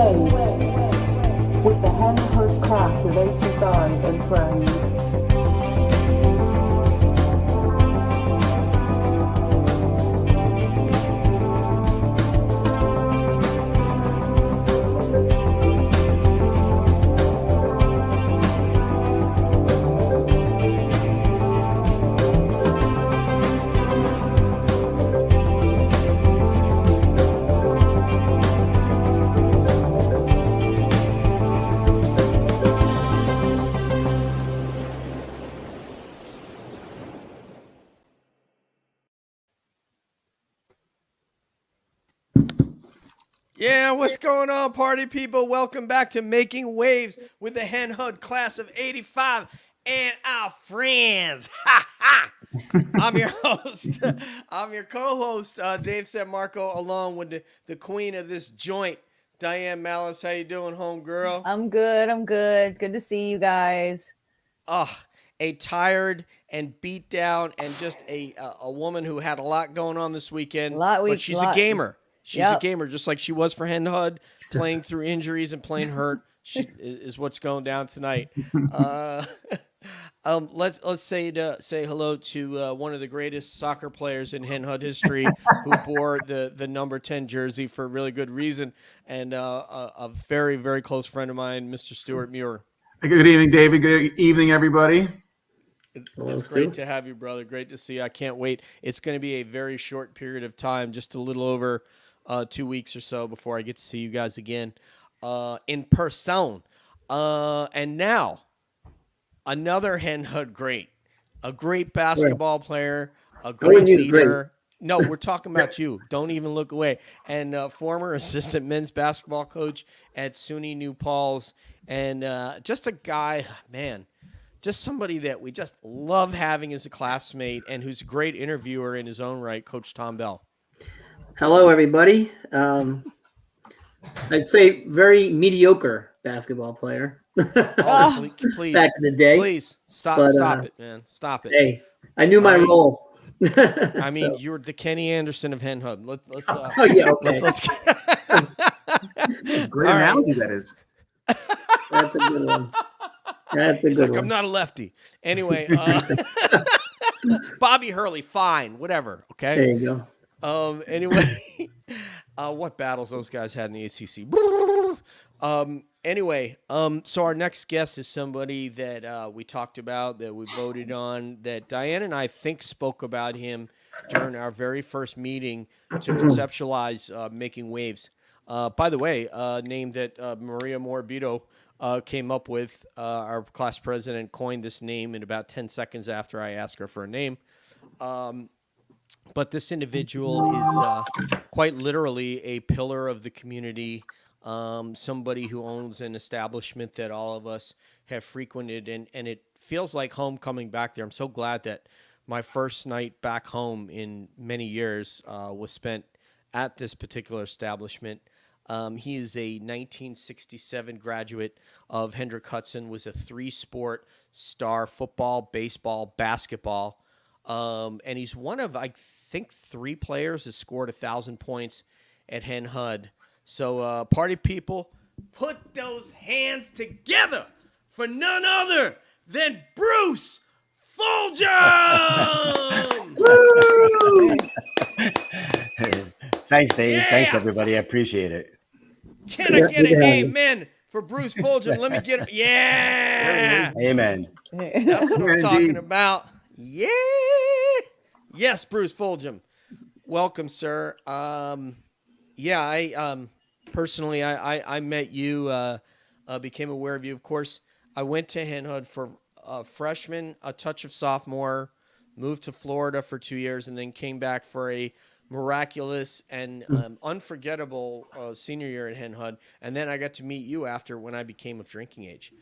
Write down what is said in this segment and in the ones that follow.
waves with the Hen Hud class of 85 and friends. Yeah, what's going on, party people? Welcome back to Making Waves with the Hen Hud class of 85 and our friends. Ha ha! I'm your host. I'm your co-host, Dave Marco, along with the queen of this joint, Diane Malice. How you doing, homegirl? I'm good. Good to see you guys. A tired and beat down and just a woman who had a lot going on this weekend. But she's a gamer. She's a gamer, just like she was for Hen Hud, playing through injuries and playing hurt. She is what's going down tonight. Let's say hello to one of the greatest soccer players in Hen Hud history, who bore the number 10 jersey for a really good reason, and a very, very close friend of mine, Mr. Stuart Muir. Good evening, David. Good evening, everybody. It's great to have you, brother. Great to see you. I can't wait. It's going to be a very short period of time, just a little over 2 weeks or so before I get to see you guys again in person. And now, another Hen Hud great, a great basketball player, a great leader. No, we're talking about you. Don't even look away. And former assistant men's basketball coach at SUNY New Paltz. And just a guy, man, just somebody that we just love having as a classmate and who's a great interviewer in his own right, Coach Tom Bell. Hello, everybody. I'd say very mediocre basketball player. Please, back in the day. Please, stop it, man. Stop it. Hey, I knew my role. I mean, you're the Kenny Anderson of Hen Hud. Let's Great analogy that is. That's a good one. That's a good one. I'm not a lefty. Anyway, Bobby Hurley, fine, whatever. Okay. There you go. Anyway, what battles those guys had in the ACC. So our next guest is somebody that we talked about, that we voted on, that Diane and I think spoke about him during our very first meeting to conceptualize Making Waves. By the way, name that Maria Morbido came up with. Our class president coined this name in about 10 seconds after I asked her for a name. But this individual is quite literally a pillar of the community, somebody who owns an establishment that all of us have frequented, and it feels like home coming back there. I'm so glad that my first night back home in many years was spent at this particular establishment. He is a 1967 graduate of Hendrick Hudson, was a 3-sport star: football, baseball, basketball. And he's one of, I think, 3 players that scored 1,000 points at Hen Hud. So, party people, put those hands together for none other than Bruce Fulgum! Thanks, Dave. Yes! Thanks, everybody. I appreciate it. Can I get an amen for Bruce Fulgum? Let me get it. Yeah! Amen. That's what I'm talking about. Yeah. Yes, Bruce Fulgum. Welcome, sir. I personally met you, became aware of you. Of course, I went to Hen Hud for freshman, a touch of sophomore, moved to Florida for 2 years, and then came back for a miraculous and unforgettable senior year at Hen Hud. And then I got to meet you after, when I became of drinking age.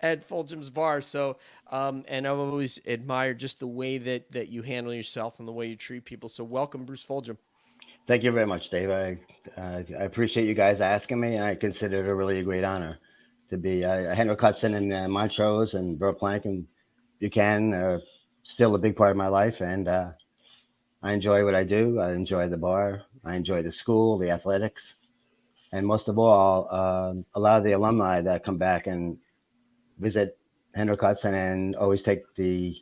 At Fulgum's Bar. So, and I've always admired just the way that you handle yourself and the way you treat people. So welcome, Bruce Fulgum. Thank you very much, Dave. I appreciate you guys asking me, and I consider it a really great honor to be Hendrick Hudson and Montrose and Verplank and Buchanan are still a big part of my life, and I enjoy what I do. I enjoy the bar. I enjoy the school, the athletics. and most of all, a lot of the alumni that come back and visit Hen Hud and always take the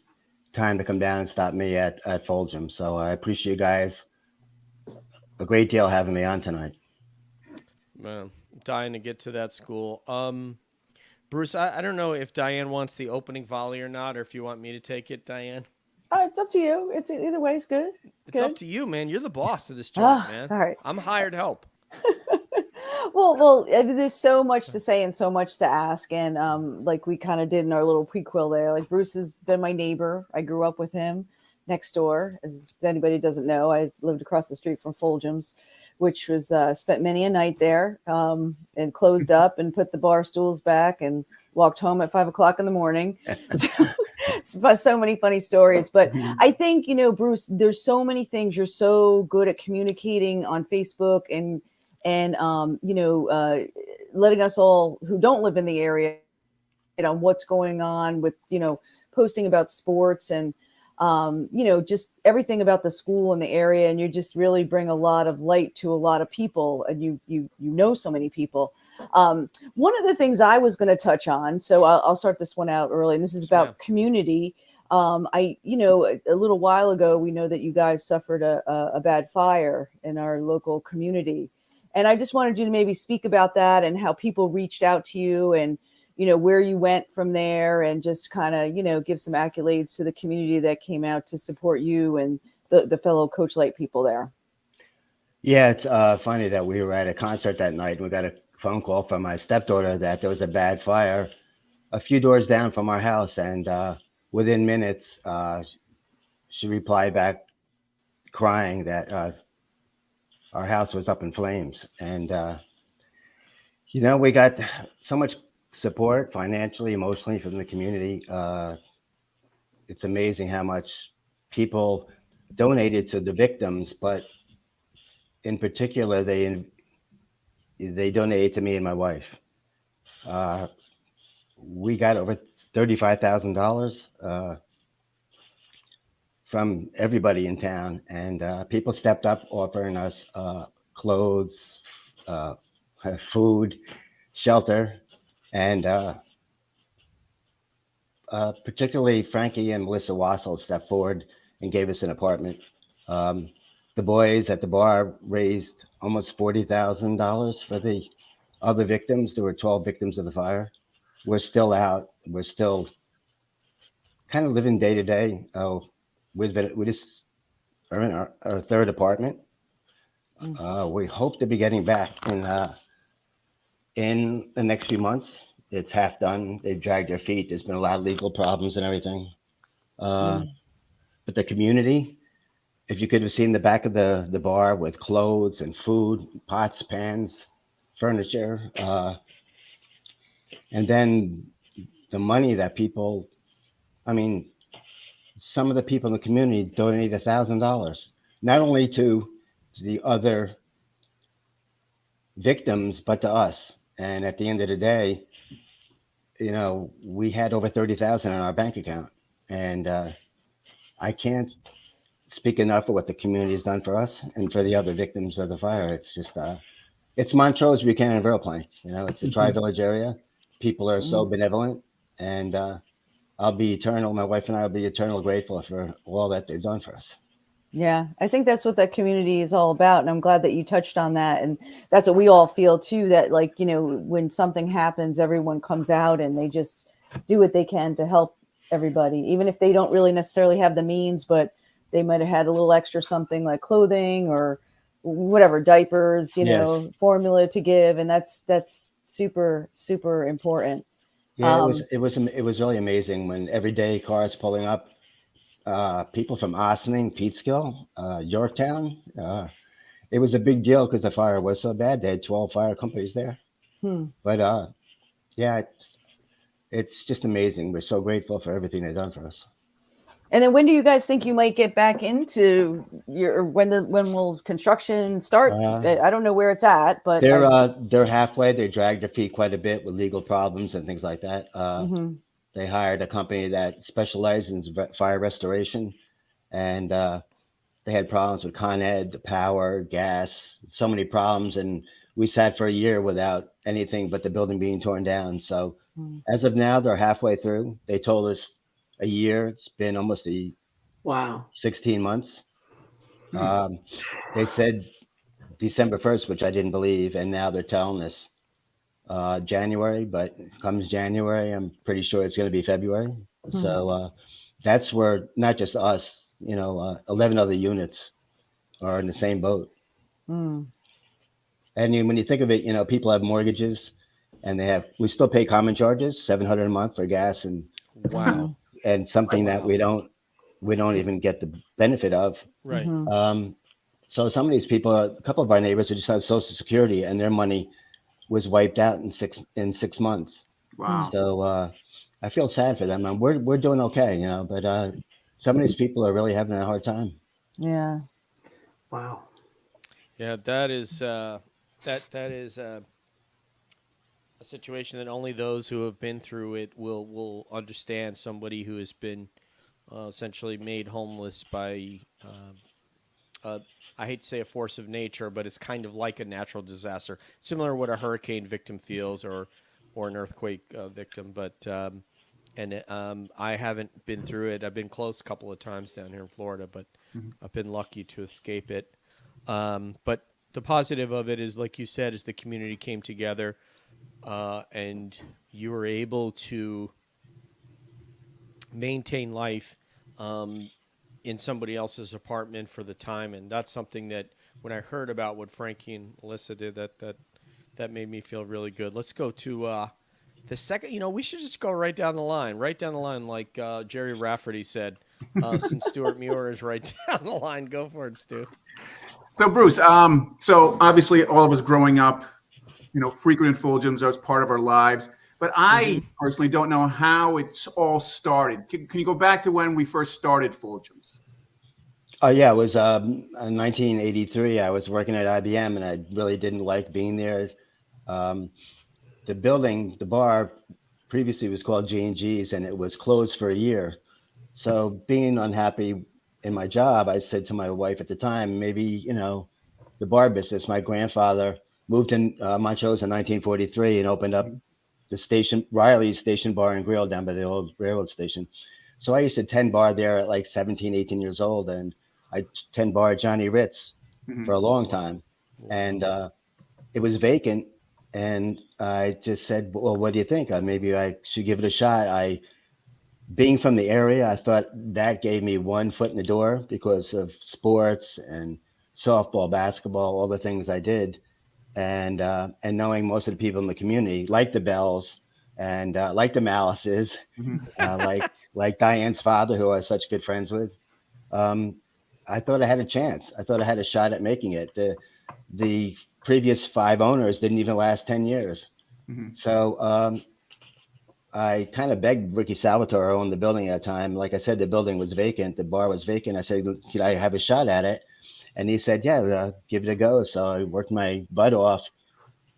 time to come down and stop me at Fulgum. So I appreciate you guys a great deal having me on tonight. Man, dying to get to that school. Bruce, I don't know if Diane wants the opening volley or not, or if you want me to take it, Diane. It's up to you. It's either way is good. It's up to you, man. You're the boss of this joint, man. All right. I'm hired help. Well, I mean, there's so much to say and so much to ask, and like we kind of did in our little prequel there. Like Bruce has been my neighbor. I grew up with him next door. As anybody doesn't know, I lived across the street from Fulgum's, which was spent many a night there, and closed up and put the bar stools back and walked home at 5 o'clock in the morning. So many funny stories. But I think, Bruce, there's so many things. You're so good at communicating on Facebook and letting us all who don't live in the area, what's going on with, posting about sports and, just everything about the school and the area. And you just really bring a lot of light to a lot of people, and you know so many people. One of the things I was going to touch on, so I'll start this one out early, and this is about community. A little while ago, we know that you guys suffered a bad fire in our local community. And I just wanted you to maybe speak about that and how people reached out to you and, where you went from there, and just kind of, give some accolades to the community that came out to support you and the fellow Coach Light people there. Yeah, it's funny that we were at a concert that night. We got a phone call from my stepdaughter that there was a bad fire a few doors down from our house. And within minutes, she replied back crying that our house was up in flames. And, we got so much support financially, emotionally from the community. It's amazing how much people donated to the victims, but in particular, they donated to me and my wife. We got over $35,000 from everybody in town, and people stepped up offering us clothes, food, shelter, and particularly Frankie and Melissa Wassel stepped forward and gave us an apartment. The boys at the bar raised almost $40,000 for the other victims. There were 12 victims of the fire. We're still out. We're still kind of living day to day. We just are in our third apartment. We hope to be getting back in the next few months. It's half done. They've dragged their feet. There's been a lot of legal problems and everything. But the community, if you could have seen the back of the bar with clothes and food, pots, pans, furniture, and then the money that people, some of the people in the community donated $1,000, not only to the other victims, but to us. And at the end of the day, we had over 30,000 in our bank account, and I can't speak enough of what the community has done for us and for the other victims of the fire. It's just, it's Montrose, Buchanan, and Verplank. It's a tri-village area. People are so benevolent, and I'll be eternal. My wife and I will be eternally grateful for all that they've done for us. Yeah, I think that's what that community is all about. And I'm glad that you touched on that. And that's what we all feel too, that when something happens, everyone comes out and they just do what they can to help everybody, even if they don't really necessarily have the means, but they might have had a little extra something like clothing or whatever, diapers, Yes. formula to give. And that's super, super important. Yeah, it was really amazing when every day cars pulling up, people from Ossining, Peekskill, Yorktown. It was a big deal because the fire was so bad. They had 12 fire companies there. But yeah, it's just amazing. We're so grateful for everything they've done for us. And then when do you guys think you might get back into when will construction start? I don't know where it's at, but they're halfway. They dragged their feet quite a bit with legal problems and things like that. They hired a company that specializes in fire restoration, and they had problems with Con Ed, the power, gas, so many problems. And we sat for a year without anything but the building being torn down. So as of now, they're halfway through. They told us a year. It's been almost 16 months. They said December 1st, which I didn't believe, and now they're telling us January. But comes January, I'm pretty sure it's going to be February. So that's where not just us, 11 other units are in the same boat. Mm. And when you think of it, people have mortgages, and we still pay common charges, $700 a month for gas and Wow. something that Wow. we don't even get the benefit of. Right. So some of these people, a couple of our neighbors, are just on Social Security, and their money was wiped out in 6 months. Wow. So I feel sad for them, and we're doing okay, but some of these people are really having a hard time. Yeah. Wow. Yeah, that is that is a situation that only those who have been through it will understand. Somebody who has been essentially made homeless by I hate to say a force of nature, but it's kind of like a natural disaster, similar to what a hurricane victim feels or an earthquake victim. But I haven't been through it. I've been close a couple of times down here in Florida, but I've been lucky to escape it. But the positive of it is, like you said, is the community came together and you were able to maintain life in somebody else's apartment for the time. And that's something that when I heard about what Frankie and Alyssa did, that made me feel really good. Let's go to the second. We should just go right down the line, like Jerry Rafferty said, since Stuart Muir is right down the line. Go for it, Stu. So Bruce, so obviously all of us growing up, frequented Fulgums, that was part of our lives. But I personally don't know how it's all started. Can you go back to when we first started Fulgums? Oh yeah, it was in 1983. I was working at IBM, and I really didn't like being there. The building, the bar, previously was called G&G's, and it was closed for a year. So being unhappy in my job, I said to my wife at the time, maybe the bar business. My grandfather moved in Montrose in 1943 and opened up the Riley's Station Bar and Grill down by the old railroad station. So I used to 10 bar there at like 17, 18 years old, and I 10 bar Johnny Ritz for a long time. And it was vacant, and I just said, well, what do you think? Maybe I should give it a shot. Being from the area, I thought that gave me one foot in the door because of sports and softball, basketball, all the things I did. And knowing most of the people in the community, like the Bells and like the Malices, like Diane's father, who I was such good friends with, I thought I had a chance. I thought I had a shot at making it. The previous 5 owners didn't even last 10 years. So I kind of begged Ricky Salvatore, who owned the building at the time. Like I said, the building was vacant. The bar was vacant. I said, could I have a shot at it? And he said, yeah, give it a go. So I worked my butt off,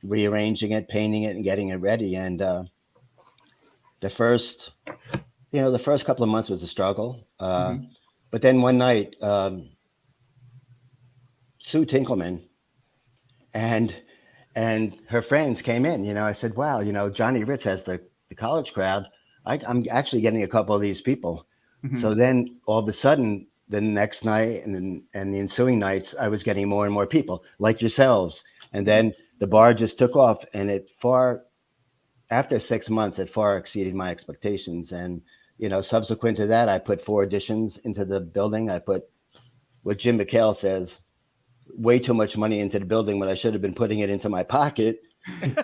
rearranging it, painting it, and getting it ready. And the first couple of months was a struggle. But then one night, Sue Tinkleman and her friends came in. I said, wow, Johnny Ritz has the college crowd. I'm actually getting a couple of these people. So then all of a sudden, the next night and the ensuing nights, I was getting more and more people like yourselves. And then the bar just took off, and after 6 months, it far exceeded my expectations. And, subsequent to that, I put 4 additions into the building. I put what Jim McHale says, way too much money into the building when I should have been putting it into my pocket.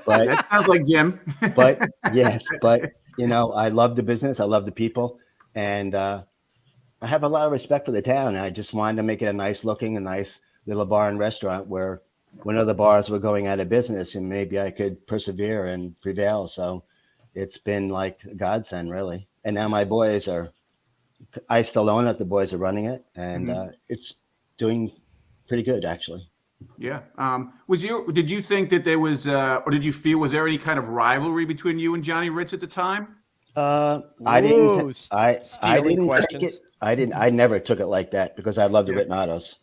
But That sounds like Jim. but yes, but I love the business. I love the people. And, I have a lot of respect for the town. I just wanted to make it a nice little bar and restaurant where when other bars were going out of business, and maybe I could persevere and prevail. So it's been like a godsend, really. And now my boys I still own it. The boys are running it, and it's doing pretty good, actually. Yeah. Did you think that there was, or did you feel, was there any kind of rivalry between you and Johnny Ritz at the time? I didn't. Stealing take questions. it. I never took it like that because I love the Ritnados.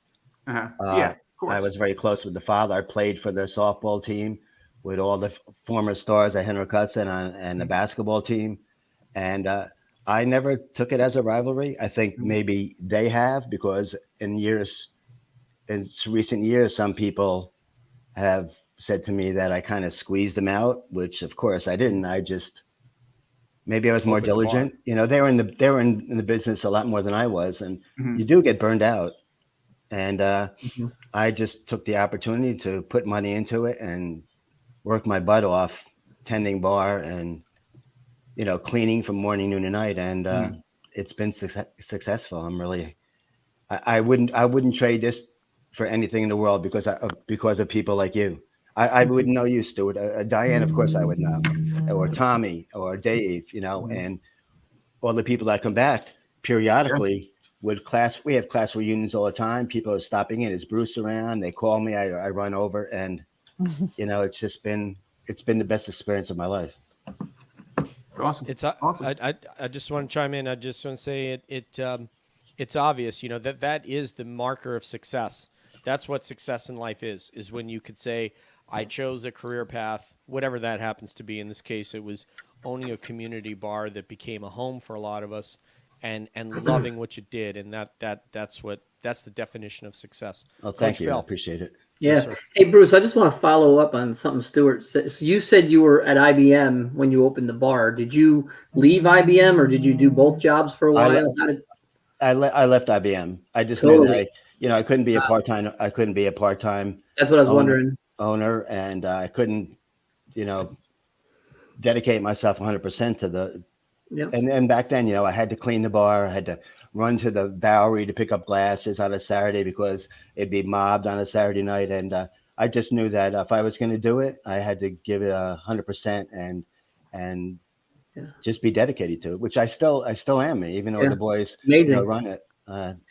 Yeah. course. I was very close with the father. I played for the softball team with all the former stars at Hen Hud and the basketball team. And I never took it as a rivalry. I think maybe they have, because in recent years, some people have said to me that I kind of squeezed them out, which of course I didn't. I just, maybe I was more Opened the bar. diligent. You know, they were in the business a lot more than I was, and Mhm. you do get burned out. And Mhm. I just took the opportunity to put money into it and work my butt off, tending bar and, you know, cleaning from morning, noon, and night. And it's been successful. I'm really, I wouldn't trade this for anything in the world because of people like you. I wouldn't know you, Stuart. Diane, of course, I would know, or Tommy, or Dave, you know, and all the people that come back periodically with class. We have class reunions all the time. People are stopping in. Is Bruce around? They call me. I run over, and you know, it's been the best experience of my life. Awesome. It's Awesome. I just want to chime in. I just want to say it's obvious, you know, that is the marker of success. That's what success in life is when you could say, I chose a career path, whatever that happens to be. In this case, it was owning a community bar that became a home for a lot of us, and loving what you did, and that's the definition of success. Oh, thank Coach you. I Bell. appreciate it. Yeah. Yes, sir. Hey, Bruce, I just want to follow up on something Stuart said. So you said you were at IBM when you opened the bar. Did you leave IBM, or did you do both jobs for a I, while? le- How did, I left IBM. I just knew that totally. I couldn't be a part-time. I couldn't be a part-time That's what I was owner, wondering. and I couldn't, you know, dedicate myself 100% to the. Yep. And back then, you know, I had to clean the bar. I had to run to the Bowery to pick up glasses on a Saturday because it'd be mobbed on a Saturday night. And I just knew that if I was going to do it, I had to give it 100% and Yeah. just be dedicated to it, which I still am, even though Yeah. the boys, Amazing. run it.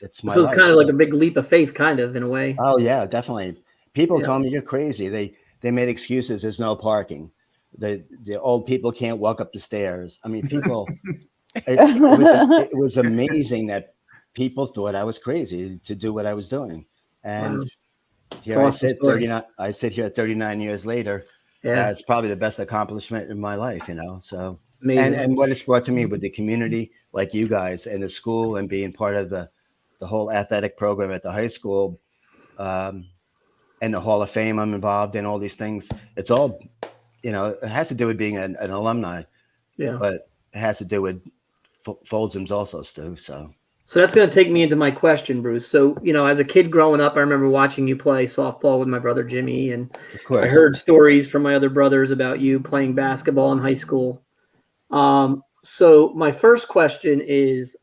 It's my So it's life. kind of like a big leap of faith, kind of, in a way. Oh yeah, definitely. People Yeah. told me you're crazy. They made excuses. There's no parking. The old people can't walk up the stairs. I mean, people. It was amazing that people thought I was crazy to do what I was doing, and Wow. here It's awesome story. 39. I sit here 39 years later. Yeah. That's probably the best accomplishment in my life, you know. So, Amazing. and what it's brought to me with the community, like you guys, and the school, and being part of the whole athletic program at the high school, and the Hall of Fame I'm involved in, all these things. It's all, you know, it has to do with being an alumni, Yeah. but it has to do with Fulgum's also, Stu. So So that's going to take me into my question, Bruce. So, you know, as a kid growing up, I remember watching you play softball with my brother Jimmy, and of course, I heard stories from my other brothers about you playing basketball in high school. So my first question is,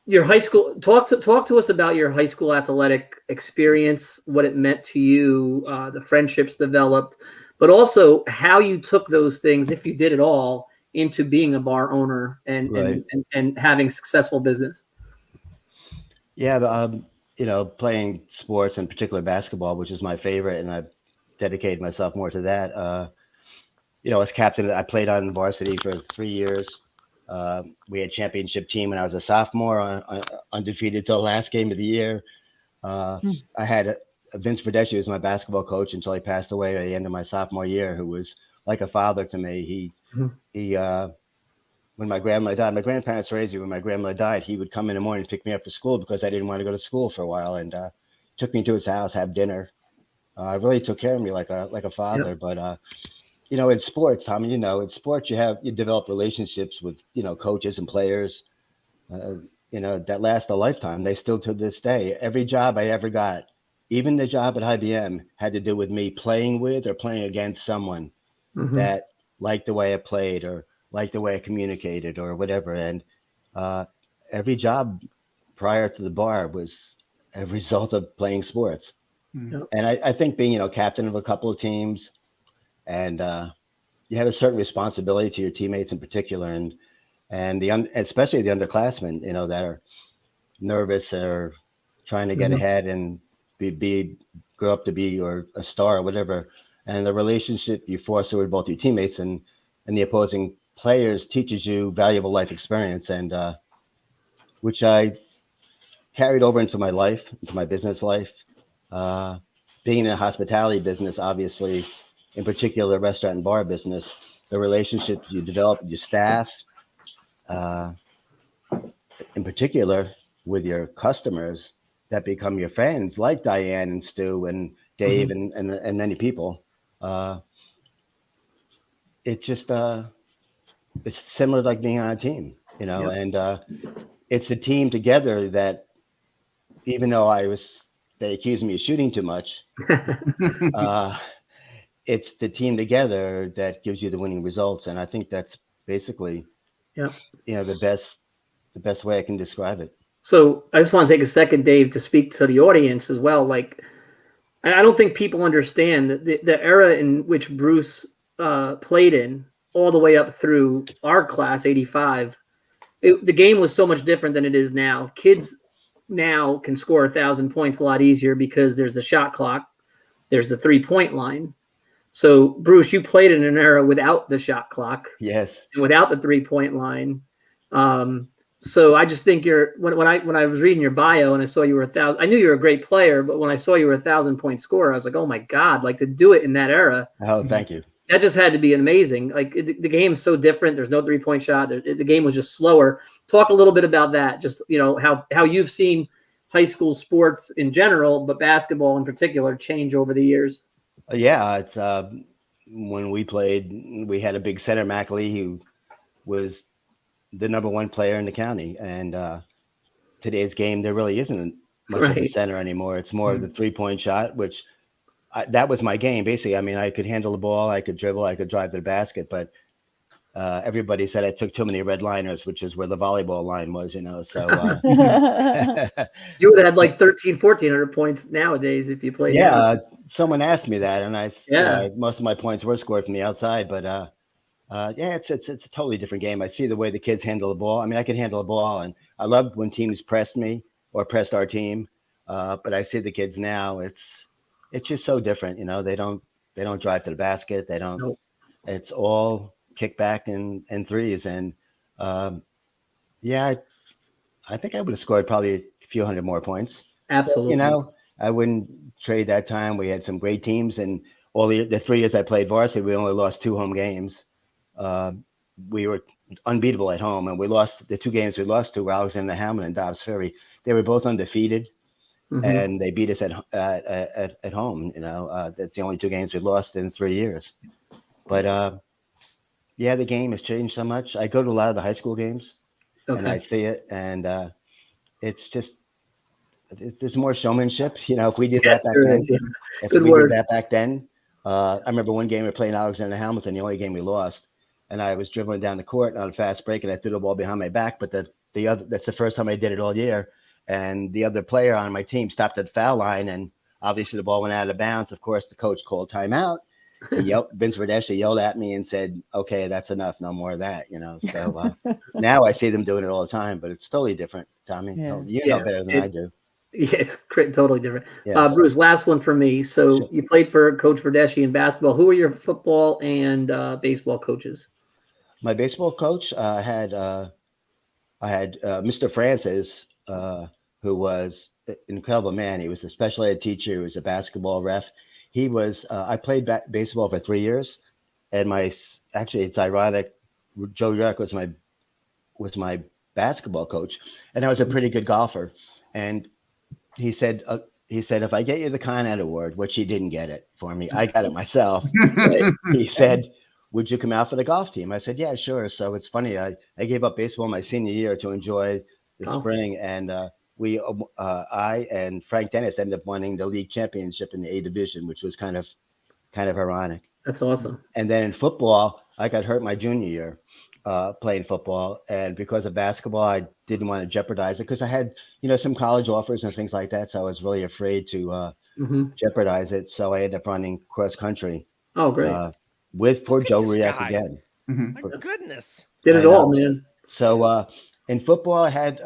your high school. Talk to us about your high school athletic experience, what it meant to you, the friendships developed, but also how you took those things, if you did at all, into being a bar owner and Right. and having successful business. Yeah, you know, playing sports, in particular basketball, which is my favorite, and I've dedicated myself more to that. You know, as captain, I played on varsity for 3 years. We had championship team when I was a sophomore, undefeated till the last game of the year. I had Vince Fedeschi was my basketball coach until he passed away at the end of my sophomore year, who was like a father to me. He when my grandmother died, my grandparents raised me. When my grandmother died, he would come in the morning to pick me up to school because I didn't want to go to school for a while, and took me to his house, have dinner. Really took care of me like a father. Yep. But you know, in sports, Tommy, you know, in sports you develop relationships with, you know, coaches and players, you know, that last a lifetime. They still, to this day, every job I ever got, even the job at IBM, had to do with me playing with or playing against someone that liked the way I played or liked the way I communicated or whatever. And every job prior to the bar was a result of playing sports. Yep. And I think being, you know, captain of a couple of teams, and you have a certain responsibility to your teammates in particular, and especially the underclassmen, you know, that are nervous or trying to get ahead and grow up to be or a star or whatever. And the relationship you foster with both your teammates and the opposing players teaches you valuable life experience, and which I carried over into my life, into my business life. Being in the hospitality business, obviously, in particular, restaurant and bar business, the relationships you develop with your staff, in particular with your customers that become your friends, like Diane and Stu and Dave and many people. It just it's similar like being on a team, and it's a team together that even though they accused me of shooting too much, it's the team together that gives you the winning results. And I think that's basically, the best way I can describe it. So I just want to take a second, Dave, to speak to the audience as well. Like, I don't think people understand that the era in which Bruce played in, all the way up through our class, 85, the game was so much different than it is now. Kids now can score 1,000 points a lot easier because there's the shot clock, there's the 3-point line. So, Bruce, you played in an era without the shot clock. Yes. And without the 3-point line. So I just think when I was reading your bio and I saw you were 1,000, I knew you were a great player, but when I saw you were 1,000-point scorer, I was like, oh my God, like to do it in that era. Oh, thank you. That just had to be amazing. Like the game's so different. There's no 3-point shot. The game was just slower. Talk a little bit about that. Just, how you've seen high school sports in general, but basketball in particular change over the years. Yeah, it's when we played, we had a big center, Mackley, who was the #1 player in the county. And today's game, there really isn't much of a center anymore. It's more of the 3-point shot, which that was my game, basically. I mean, I could handle the ball, I could dribble, I could drive to the basket, but everybody said I took too many red liners, which is where the volleyball line was, So you would have had like 1,400 points nowadays if you played. Yeah, someone asked me that, and most of my points were scored from the outside, but it's a totally different game. I see the way the kids handle the ball. I mean, I can handle the ball, and I loved when teams pressed me or pressed our team. But I see the kids now. It's just so different. They don't drive to the basket. They don't. Nope. It's all kickback and threes. And I think I would have scored probably a few hundred more points. Absolutely. But, I wouldn't trade that time. We had some great teams, and all the 3 years I played varsity, we only lost 2 home games. We were unbeatable at home, and we lost the 2 games we lost to were Alexander Hamlin and Dobbs Ferry. They were both undefeated, and they beat us at home. That's the only 2 games we lost in 3 years. But the game has changed so much. I go to a lot of the high school games, and I see it, and it's just there's more showmanship. If we did that back then, did that back then. I remember one game we were playing Alexander Hamilton, the only game we lost, and I was dribbling down the court on a fast break, and I threw the ball behind my back. But that's the first time I did it all year. And the other player on my team stopped at the foul line, and obviously the ball went out of bounds. Of course, the coach called timeout. Vince Verdeschi yelled at me and said, "Okay, that's enough. No more of that." So now I see them doing it all the time, but it's totally different. Tommy, you know better than I do. Yeah, it's totally different. Yes. Bruce, last one for me. So you played for Coach Verdeschi in basketball. Who were your football and baseball coaches? My baseball coach, I had Mr. Francis, who was an incredible man. He was a special ed teacher. He was a basketball ref. He was. I played baseball for 3 years, and actually it's ironic. Joe York was my basketball coach, and I was a pretty good golfer. And he said, if I get you the Con Ed Award, which he didn't get it for me, I got it myself. He said, would you come out for the golf team? I said, yeah, sure. So it's funny. I gave up baseball my senior year to enjoy the spring. And I and Frank Dennis ended up winning the league championship in the A division, which was kind of ironic. That's awesome. And then in football, I got hurt my junior year playing football. And because of basketball, I didn't want to jeopardize it because I had, some college offers and things like that. So I was really afraid to jeopardize it. So I ended up running cross country. Oh, great. With poor Joe Riak again. My goodness. Did it all, man. So in football, I had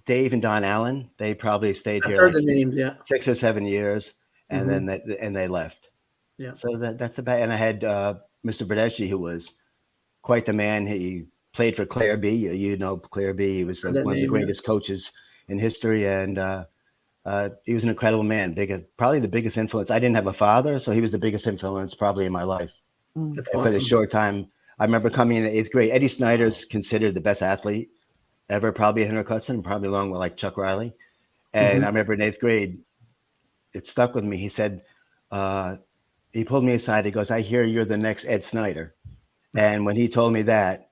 Dave and Don Allen. They probably stayed here heard the names, 6 or 7 years, and then they left. Yeah. So that's about. And I had Mr. Verdeschi, who was quite the man. He played for Claire B. Claire B. He was one of the greatest coaches in history, and he was an incredible man. Probably the biggest influence. I didn't have a father, so he was the biggest influence probably in my life. That's And for the awesome. short time, I remember coming in the 8th grade. Eddie Snyder's considered the best athlete ever, probably Henry Hudson, probably along with like Chuck Riley. And I remember in 8th grade, it stuck with me. He said, he pulled me aside. He goes, "I hear you're the next Ed Snyder." And when he told me that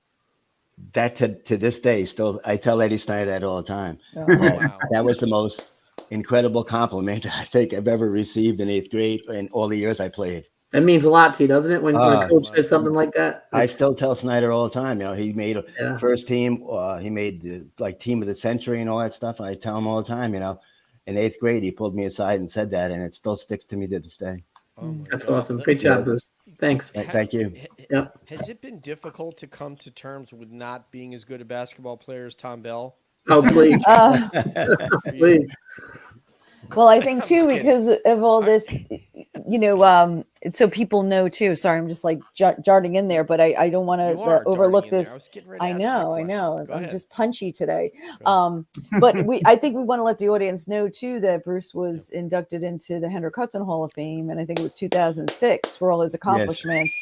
to this day, still, I tell Eddie Snyder that all the time. Oh, Wow. That was the most incredible compliment I think I've ever received in 8th grade in all the years I played. That means a lot to you, doesn't it? When a coach says something like that. I still tell Snyder all the time, he made Yeah. first team, he made the team of the century and all that stuff. And I tell him all the time, in 8th grade, he pulled me aside and said that, and it still sticks to me to this day. Oh my That's God. awesome. Great job, Bruce. Thanks. Thank you. Yep. Has it been difficult to come to terms with not being as good a basketball player as Tom Bell? Oh, please. Please. Well, I think I'm too, just kidding. because of all this, so people know too. Sorry, I'm just like darting in there, but I don't want You are to overlook darting in there. this. I was getting ready to I ask you a know. question. Go I'm ahead. just punchy today. Go But I think we want to let the audience know too that Bruce was inducted into the Hen Hud Hall of Fame, and I think it was 2006 for all his accomplishments.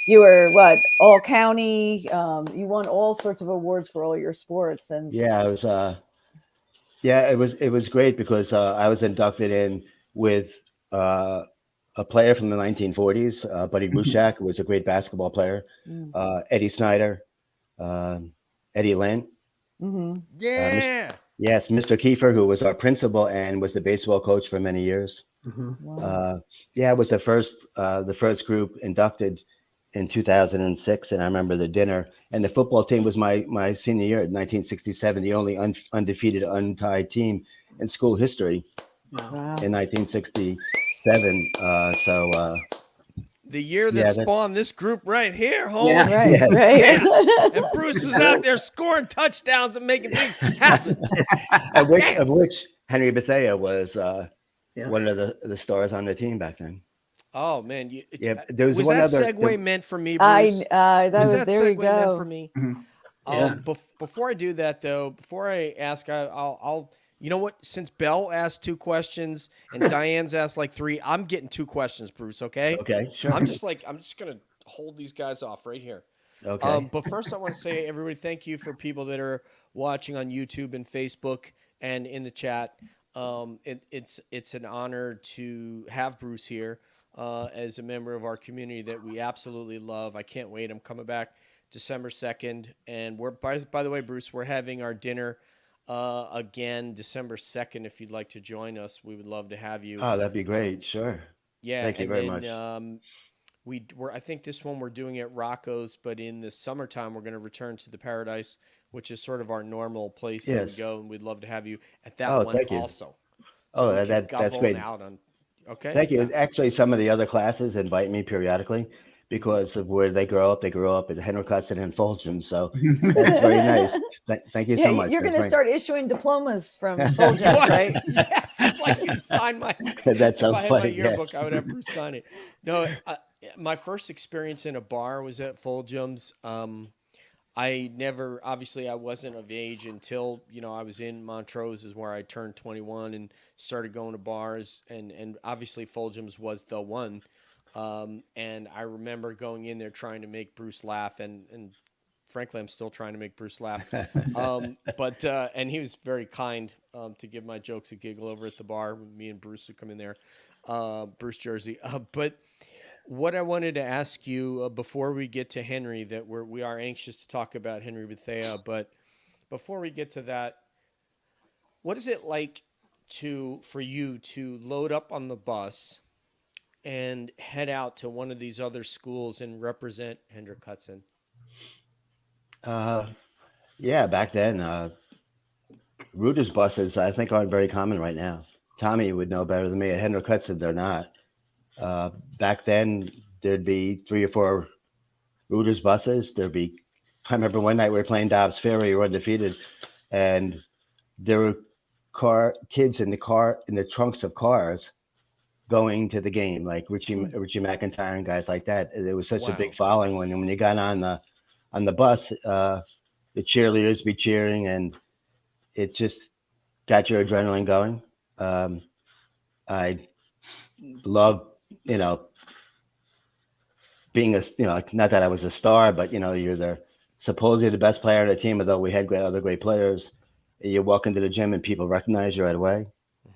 You were all county. You won all sorts of awards for all your sports, and Yeah, it was. It was great because I was inducted in with a player from the 1940s, Buddy Rushak, who was a great basketball player, Eddie Snyder, Eddie Lent. Yeah. Yes, Mr. Kiefer, who was our principal and was the baseball coach for many years. wow. It was the first group inducted in 2006, and I remember the dinner. And the football team was my senior year in 1967, the only undefeated, untied team in school history Wow. in 1967. The year that Yeah, spawned this group right here, Holmes. Yeah. Right, Yes. right. And Bruce was out there scoring touchdowns and making things happen. of which Henry Bethea was Yeah. one of the stars on the team back then. Oh man, There was one that other segue meant for me, Bruce? That was that there you segue meant go. for me? Yeah. Before I do that, though, before I ask, I'll you know what? Since Belle asked 2 questions and Diane's asked like 3, I'm getting 2 questions, Bruce. Okay. Okay, sure. I'm just gonna hold these guys off right here. Okay. But first, I want to say, everybody, thank you for people that are watching on YouTube and Facebook and in the chat. It's an honor to have Bruce here as a member of our community that we absolutely love. I can't wait. I'm coming back December 2nd, and we're by the way, Bruce, we're having our dinner again December 2nd. If you'd like to join us, we would love to have you. Oh, that'd be great. Sure. Yeah, Thank you and very then, much. I think this one we're doing at Rocco's, but in the summertime we're going to return to the Paradise, which is sort of our normal place that we Yes. go, and we'd love to have you at that Oh, one thank you. also. Oh, we can that's govern great. Out on, okay. Thank you. Yeah. Actually, some of the other classes invite me periodically because of where they grow up. They grew up at Hen Hud and Fulgum, so that's very nice. Thank you so much. You're going That's to very- start issuing diplomas from Fulgum, What? right? Yes, I'd like you to sign my. That's so if I had my funny, yearbook, yes. I would have Bruce sign it. No, my first experience in a bar was at Fulgum's. Obviously, I wasn't of age until, I was in Montrose, is where I turned 21 and started going to bars. And obviously, Fulgum's was the one. And I remember going in there trying to make Bruce laugh. And frankly, I'm still trying to make Bruce laugh. And he was very kind to give my jokes a giggle over at the bar. Me and Bruce would come in there, Bruce Jersey. But what I wanted to ask you before we get to Henry, that we are anxious to talk about Henry Bethea, but before we get to that, what is it like for you to load up on the bus and head out to one of these other schools and represent Hendrick Hudson? Yeah, back then, Reuters buses, I think, aren't very common right now. Tommy would know better than me. At Hendrick Hudson, they're not. Back then, there'd be 3 or 4 Reuters buses. I remember one night we were playing Dobbs Ferry, we were undefeated, and there were kids in the trunks of cars going to the game, like Richie McIntyre and guys like that. There was such a big following when you got on the bus, the cheerleaders be cheering, and it just got your adrenaline going. I love, you know, being a, you know, like, not that I was a star, but you know, you're the supposedly the best player on the team, although we had great other great players. You walk into the gym and people recognize you right away,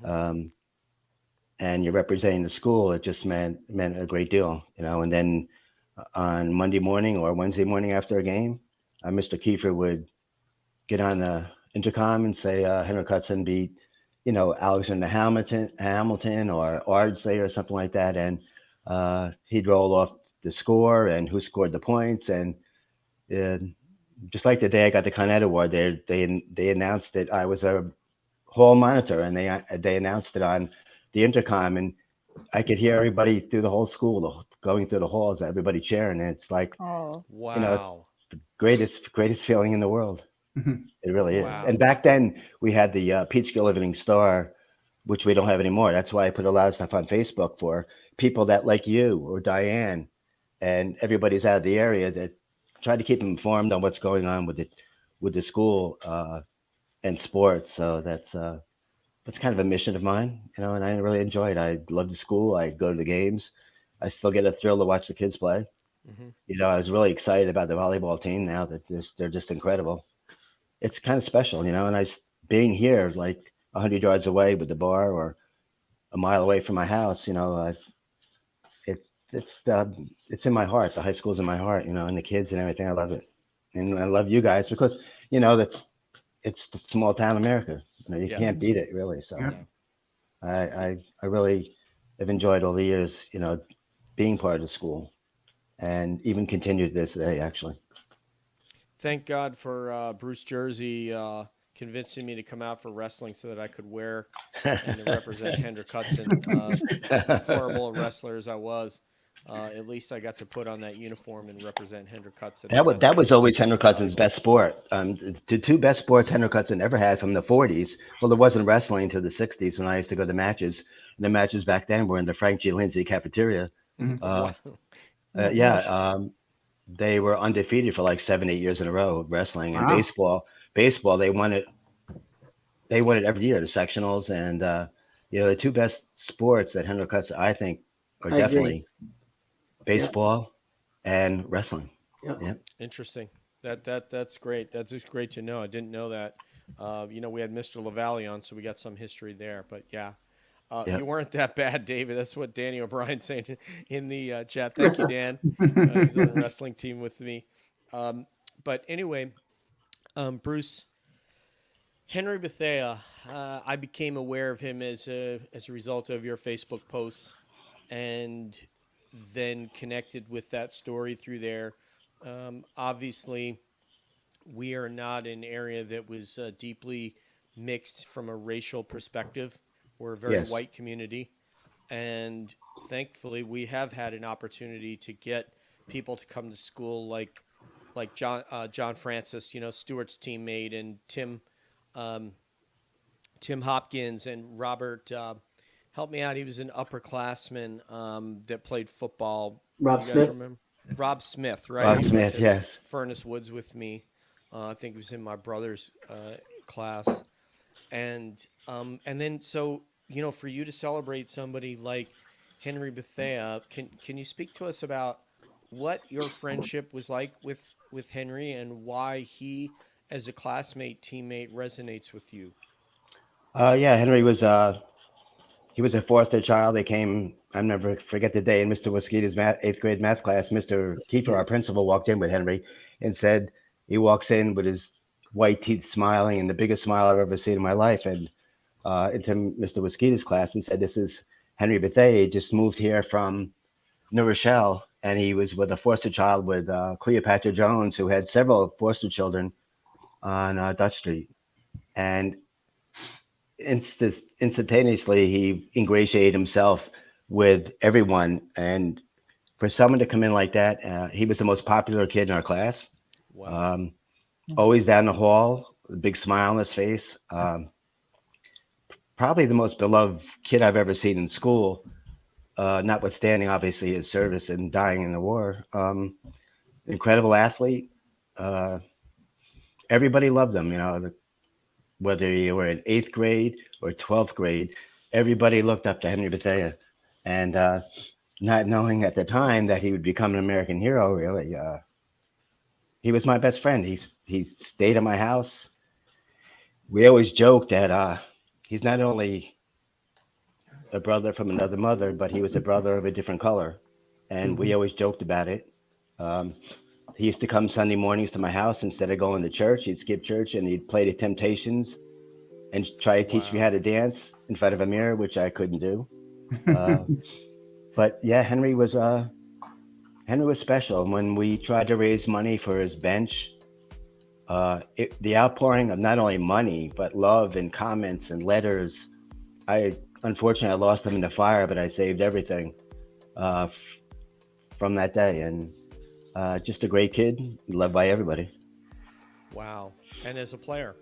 Mhm. um, and you're representing the school. It just meant a great deal, you know. And then on Monday morning or Wednesday morning after a game, Mr. Kiefer would get on the intercom and say Henrik Hudson beat, you know, Alexander Hamilton or Ardsley or something like that, and he'd roll off the score and who scored the points. And uh, just like the day I got the Con Ed Award, they announced that I was a hall monitor, and they announced it on the intercom, and I could hear everybody through the whole school going through the halls, everybody cheering, and it's like, Oh, you know, it's Wow. the greatest feeling in the world. Mhm. It really is. Wow. And back then we had the Peekskill Evening Star, which we don't have anymore. That's why I put a lot of stuff on Facebook for people that like you or Diane and everybody's out of the area that try to keep them informed on what's going on with the school and sports. So that's kind of a mission of mine, you know, and I really enjoy it. I love the school. I go to the games. I still get a thrill to watch the kids play. Hmm. You know, I was really excited about the volleyball team now that they're just incredible. It's kind of special, you know, and being here like 100 yards away with the bar or a mile away from my house, you know, it's in my heart. The high school's in my heart, you know, and the kids and everything. I love it, and I love you guys because you know it's the small town America. You know, you Yeah. can't beat it really. So Yeah. No. I really have enjoyed all the years, you know, being part of the school, and even continued this day actually. Thank God for Bruce Jersey convincing me to come out for wrestling so that I could wear and to represent Hendrik Hudson. Horrible a wrestler as I was, at least I got to put on that uniform and represent Hendrik Hudson. I got That to was always Henrik play Hudson's volleyball. best sport. The two best sports Henrik Hudson ever had from the 40s. Well, there wasn't wrestling until the 60s when I used to go to matches. And the matches back then were in the Frank G. Lindsay cafeteria. Mhm. Uh, Wow. oh yeah, gosh. they were undefeated for like 7, 8 years in a row. Wrestling and Wow. baseball, they won it every year, the sectionals, and you know, the two best sports that Henrik Hudson I think are I agree. definitely Yeah. baseball and wrestling. Yeah. Yeah. Interesting. That's great. That's just great to know. I didn't know that. You know, we had Mr. Lavalle on, so we got some history there. But yeah, Yeah. you weren't that bad, David. That's what Danny O'Brien's saying in the chat. Thank you, Dan. He's on the wrestling team with me. Um, but anyway, Bruce Henry Bethea, I became aware of him as a result of your Facebook posts, and then connected with that story through there. Obviously, we are not an area that was deeply mixed from a racial perspective. We're a very Yes. white community, and thankfully, we have had an opportunity to get people to come to school, like John Francis, you know, Stewart's teammate, and Tim Hopkins and Robert. Help me out. He was an upperclassman that played football. Do Rob you guys Smith. remember? Rob Smith, right? Bob He went Smith, to yes. Furnace Woods with me. I think he was in my brother's class, and then so you know, for you to celebrate somebody like Henry Bethea, can you speak to us about what your friendship was like with Henry and why he, as a classmate teammate, resonates with you? Yeah, Henry was he was a foster child. They came. I never forget the day in Mr. Mosquito's eighth grade math class. Mr. Kiefer, our principal, walked in with Henry and said he walks in with his white teeth smiling and the biggest smile I've ever seen in my life, and into Mr. Mosquito's class and said, "This is Henry Bethea. He just moved here from New Rochelle, and he was with a foster child with Cleopatra Jones, who had several foster children on Dutch Street." And instantaneously he ingratiated himself with everyone, and for someone to come in like that, he was the most popular kid in our class. Wow. um, Always down the hall, a big smile on his face. Probably the most beloved kid I've ever seen in school, notwithstanding obviously his service and dying in the war. Incredible athlete. uh, Everybody loved him, you know. whether you were in 8th grade or 12th grade, everybody looked up to Henry Bethea. And not knowing at the time that he would become an American hero, really, he was my best friend. He stayed at my house. We always joked that he's not only a brother from another mother, but he was a brother of a different color. And we always joked about it. Um, he used to come Sunday mornings to my house instead of going to church. He'd skip church and he'd play the Temptations and try to teach me how to dance in front of a mirror, which I couldn't do. But yeah, Henry was special. When we tried to raise money for his bench, the outpouring of not only money but love and comments and letters. Unfortunately I lost him in the fire, but I saved everything from that day. And just a great kid, loved by everybody. Wow. And as a player?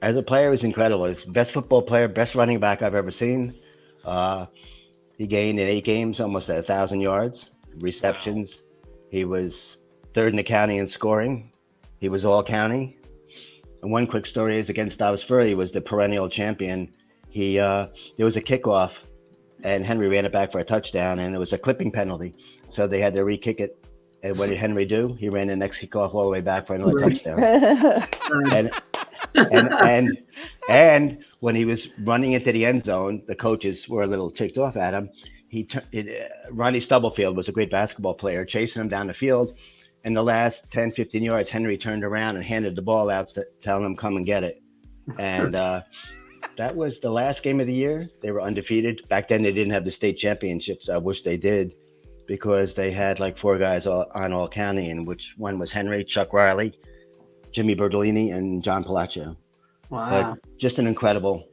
As a player, he was incredible. He's best football player, best running back I've ever seen. He gained in 8 games almost 1,000 yards, receptions. Wow. He was 3rd in the county in scoring. He was all county. And one quick story is against Dobbs Ferry. He was the perennial champion. There was a kickoff, and Henry ran it back for a touchdown, and it was a clipping penalty. So they had to re-kick it. And what did Henry do? He ran the next kickoff all the way back for another touchdown. and when he was running into the end zone, the coaches were a little ticked off at him. Ronnie Stubblefield was a great basketball player, chasing him down the field. And the last 10, 15 yards, Henry turned around and handed the ball out, telling him, come and get it. And that was the last game of the year. They were undefeated. Back then, they didn't have the state championships. I wish they did, because they had like 4 guys on all county, and which one was Henry, Chuck Riley, Jimmy Bertolini, and John Palaccio. Wow. But just an incredible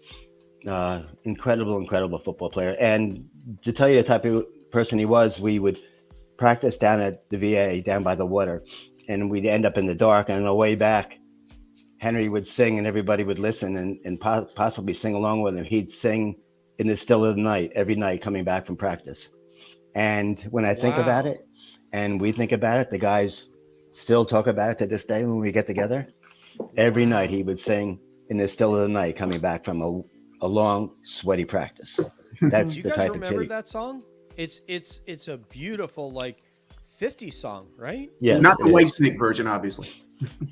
football player. And to tell you the type of person he was, we would practice down at the VA, down by the water, and we'd end up in the dark. And on the way back, Henry would sing and everybody would listen and possibly sing along with him. He'd sing in the still of the night every night coming back from practice. And when I think about it, and we think about it, the guys still talk about it to this day when we get together. Every night he would sing in the still of the night coming back from a long, sweaty practice. That's Do you the guys type of remember kid. that song? It's a beautiful, like, 50s song, right? Yeah, not the Whitesnake version, obviously.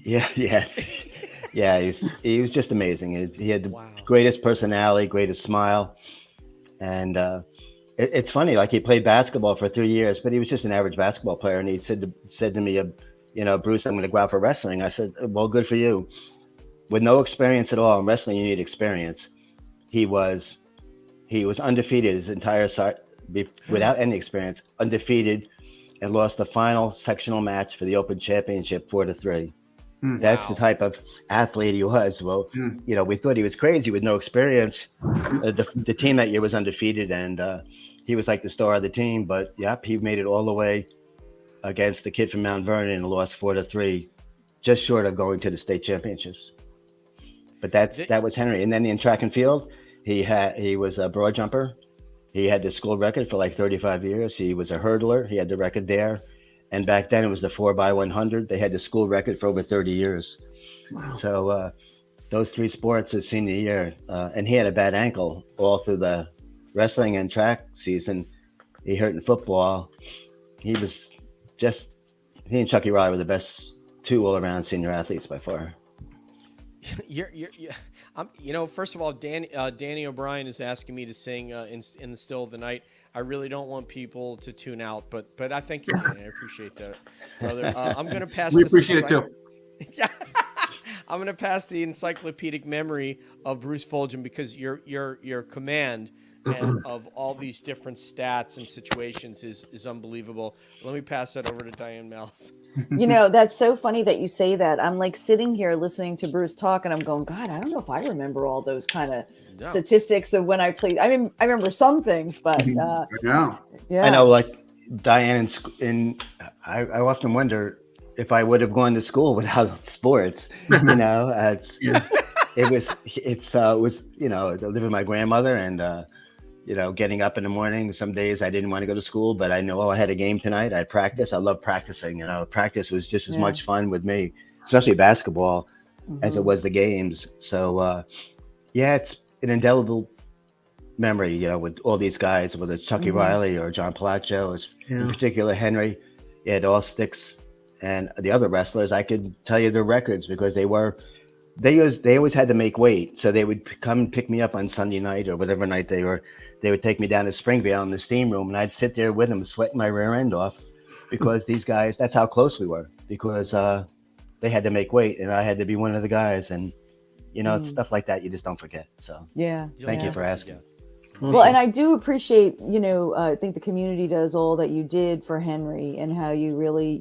Yeah, he was just amazing. He had the greatest personality, greatest smile, and it's funny. Like, he played basketball for 3 years, but he was just an average basketball player. And he said to me, Bruce, I'm going to go out for wrestling. I said, well, good for you. With no experience at all in wrestling, you need experience. He was undefeated his entire side, without any experience, undefeated, and lost the final sectional match for the Open Championship 4-3. That's the type of athlete he was. Well, we thought he was crazy with no experience. The team that year was undefeated, and he was like the star of the team. But he made it all the way against the kid from Mount Vernon and lost 4-3, just short of going to the state championships. But that was Henry. And then in track and field, he was a broad jumper. He had the school record for like 35 years. He was a hurdler. He had the record there. And back then it was the 4x100. They had the school record for over 30 years. Wow. So those 3 sports his senior year. And he had a bad ankle all through the wrestling and track season. He hurt in football. He and Chucky Riley were the best 2 all-around senior athletes by far. First of all, Danny O'Brien is asking me to sing in the still of the night. I really don't want people to tune out, but I thank you, Danny. I appreciate that, brother. I'm going to pass. We appreciate it too. Yeah, I'm going to pass the encyclopedic memory of Bruce Fulgum, because your command and of all these different stats and situations is unbelievable. Let me pass that over to Diane Mells. That's so funny that you say that. I'm like sitting here listening to Bruce talk, and I'm going, God, I don't know if I remember all those kind of statistics of when I played. I mean, I remember some things, but yeah. I know, like Diane, I often wonder if I would have gone to school without sports. It was I live with my grandmother, and getting up in the morning. Some days I didn't want to go to school, but I know I had a game tonight. I'd practice. I love practicing. Practice was just as much fun with me, especially basketball. as it was the games. So yeah, it's an indelible memory, with all these guys, whether it's Chucky Riley or John Palaccio, in particular Henry. It all sticks. And the other wrestlers, I could tell you their records because they always had to make weight. So they would come and pick me up on Sunday night or whatever night they would take me down to Springvale in the steam room, and I'd sit there with them sweating my rear end off because these guys, that's how close we were, because they had to make weight and I had to be one of the guys. And it's stuff like that you just don't forget. So Yeah. thank you for asking. Well, and I do appreciate, I think the community does all that you did for Henry and how you really,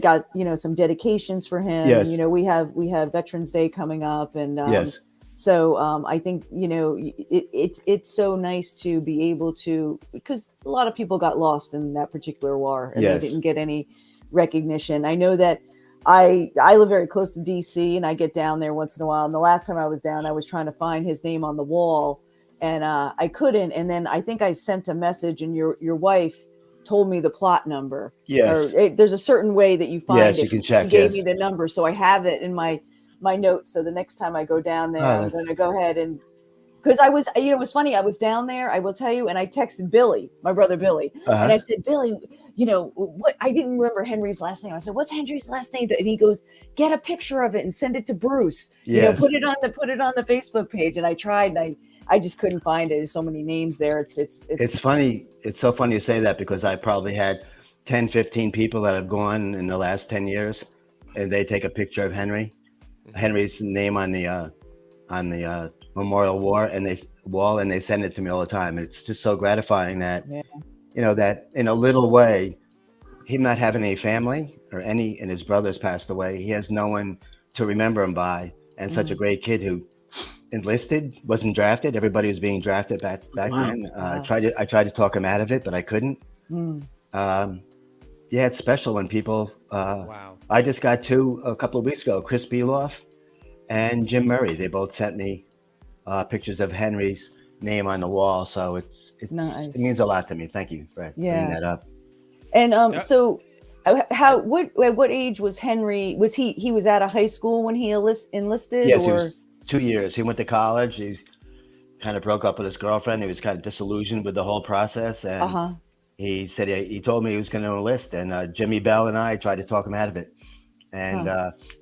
got, some dedications for him. Yes. We have Veterans Day coming up, and Yes. so I think, it's so nice to be able to, because a lot of people got lost in that particular war and Yes. they didn't get any recognition. I know that I live very close to DC, and I get down there once in a while. And the last time I was down, I was trying to find his name on the wall, and I couldn't. And then I think I sent a message, and your wife told me the plot number. Yes. Or there's a certain way that you find Yes, it. you can check. She gave Yes. me the number, so I have it in my notes. So the next time I go down there, I'm going to go ahead and, because I was, it was funny. I was down there, I will tell you, and I texted Billy, my brother Billy, and I said, Billy, what? I didn't remember Henry's last name. I said, what's Henry's last name? And he goes, get a picture of it and send it to Bruce. Yes. Put it on the Facebook page. And I tried, and I just couldn't find it. There's so many names there. It's funny. It's so funny you say that, because I probably had 10, 15 people that have gone in the last 10 years, and they take a picture of Henry's name on the Memorial Wall, and they send it to me all the time. It's just so gratifying that, that in a little way, him not having any family and his brothers passed away, he has no one to remember him by, and such a great kid who enlisted, wasn't drafted. Everybody was being drafted back then. I tried to talk him out of it, but I couldn't. Yeah, it's special when people. Wow. I just got two a couple of weeks ago. Chris Beloff and Jim Murray. They both sent me pictures of Henry's name on the wall. So it's nice. It means a lot to me. Thank you for bringing that up. And so, at what age was Henry? Was he was out of high school when he enlisted? Yes, or? he was 2 years. He went to college. He kind of broke up with his girlfriend. He was kind of disillusioned with the whole process, and he said he told me he was going to enlist. And Jimmy Bell and I tried to talk him out of it. And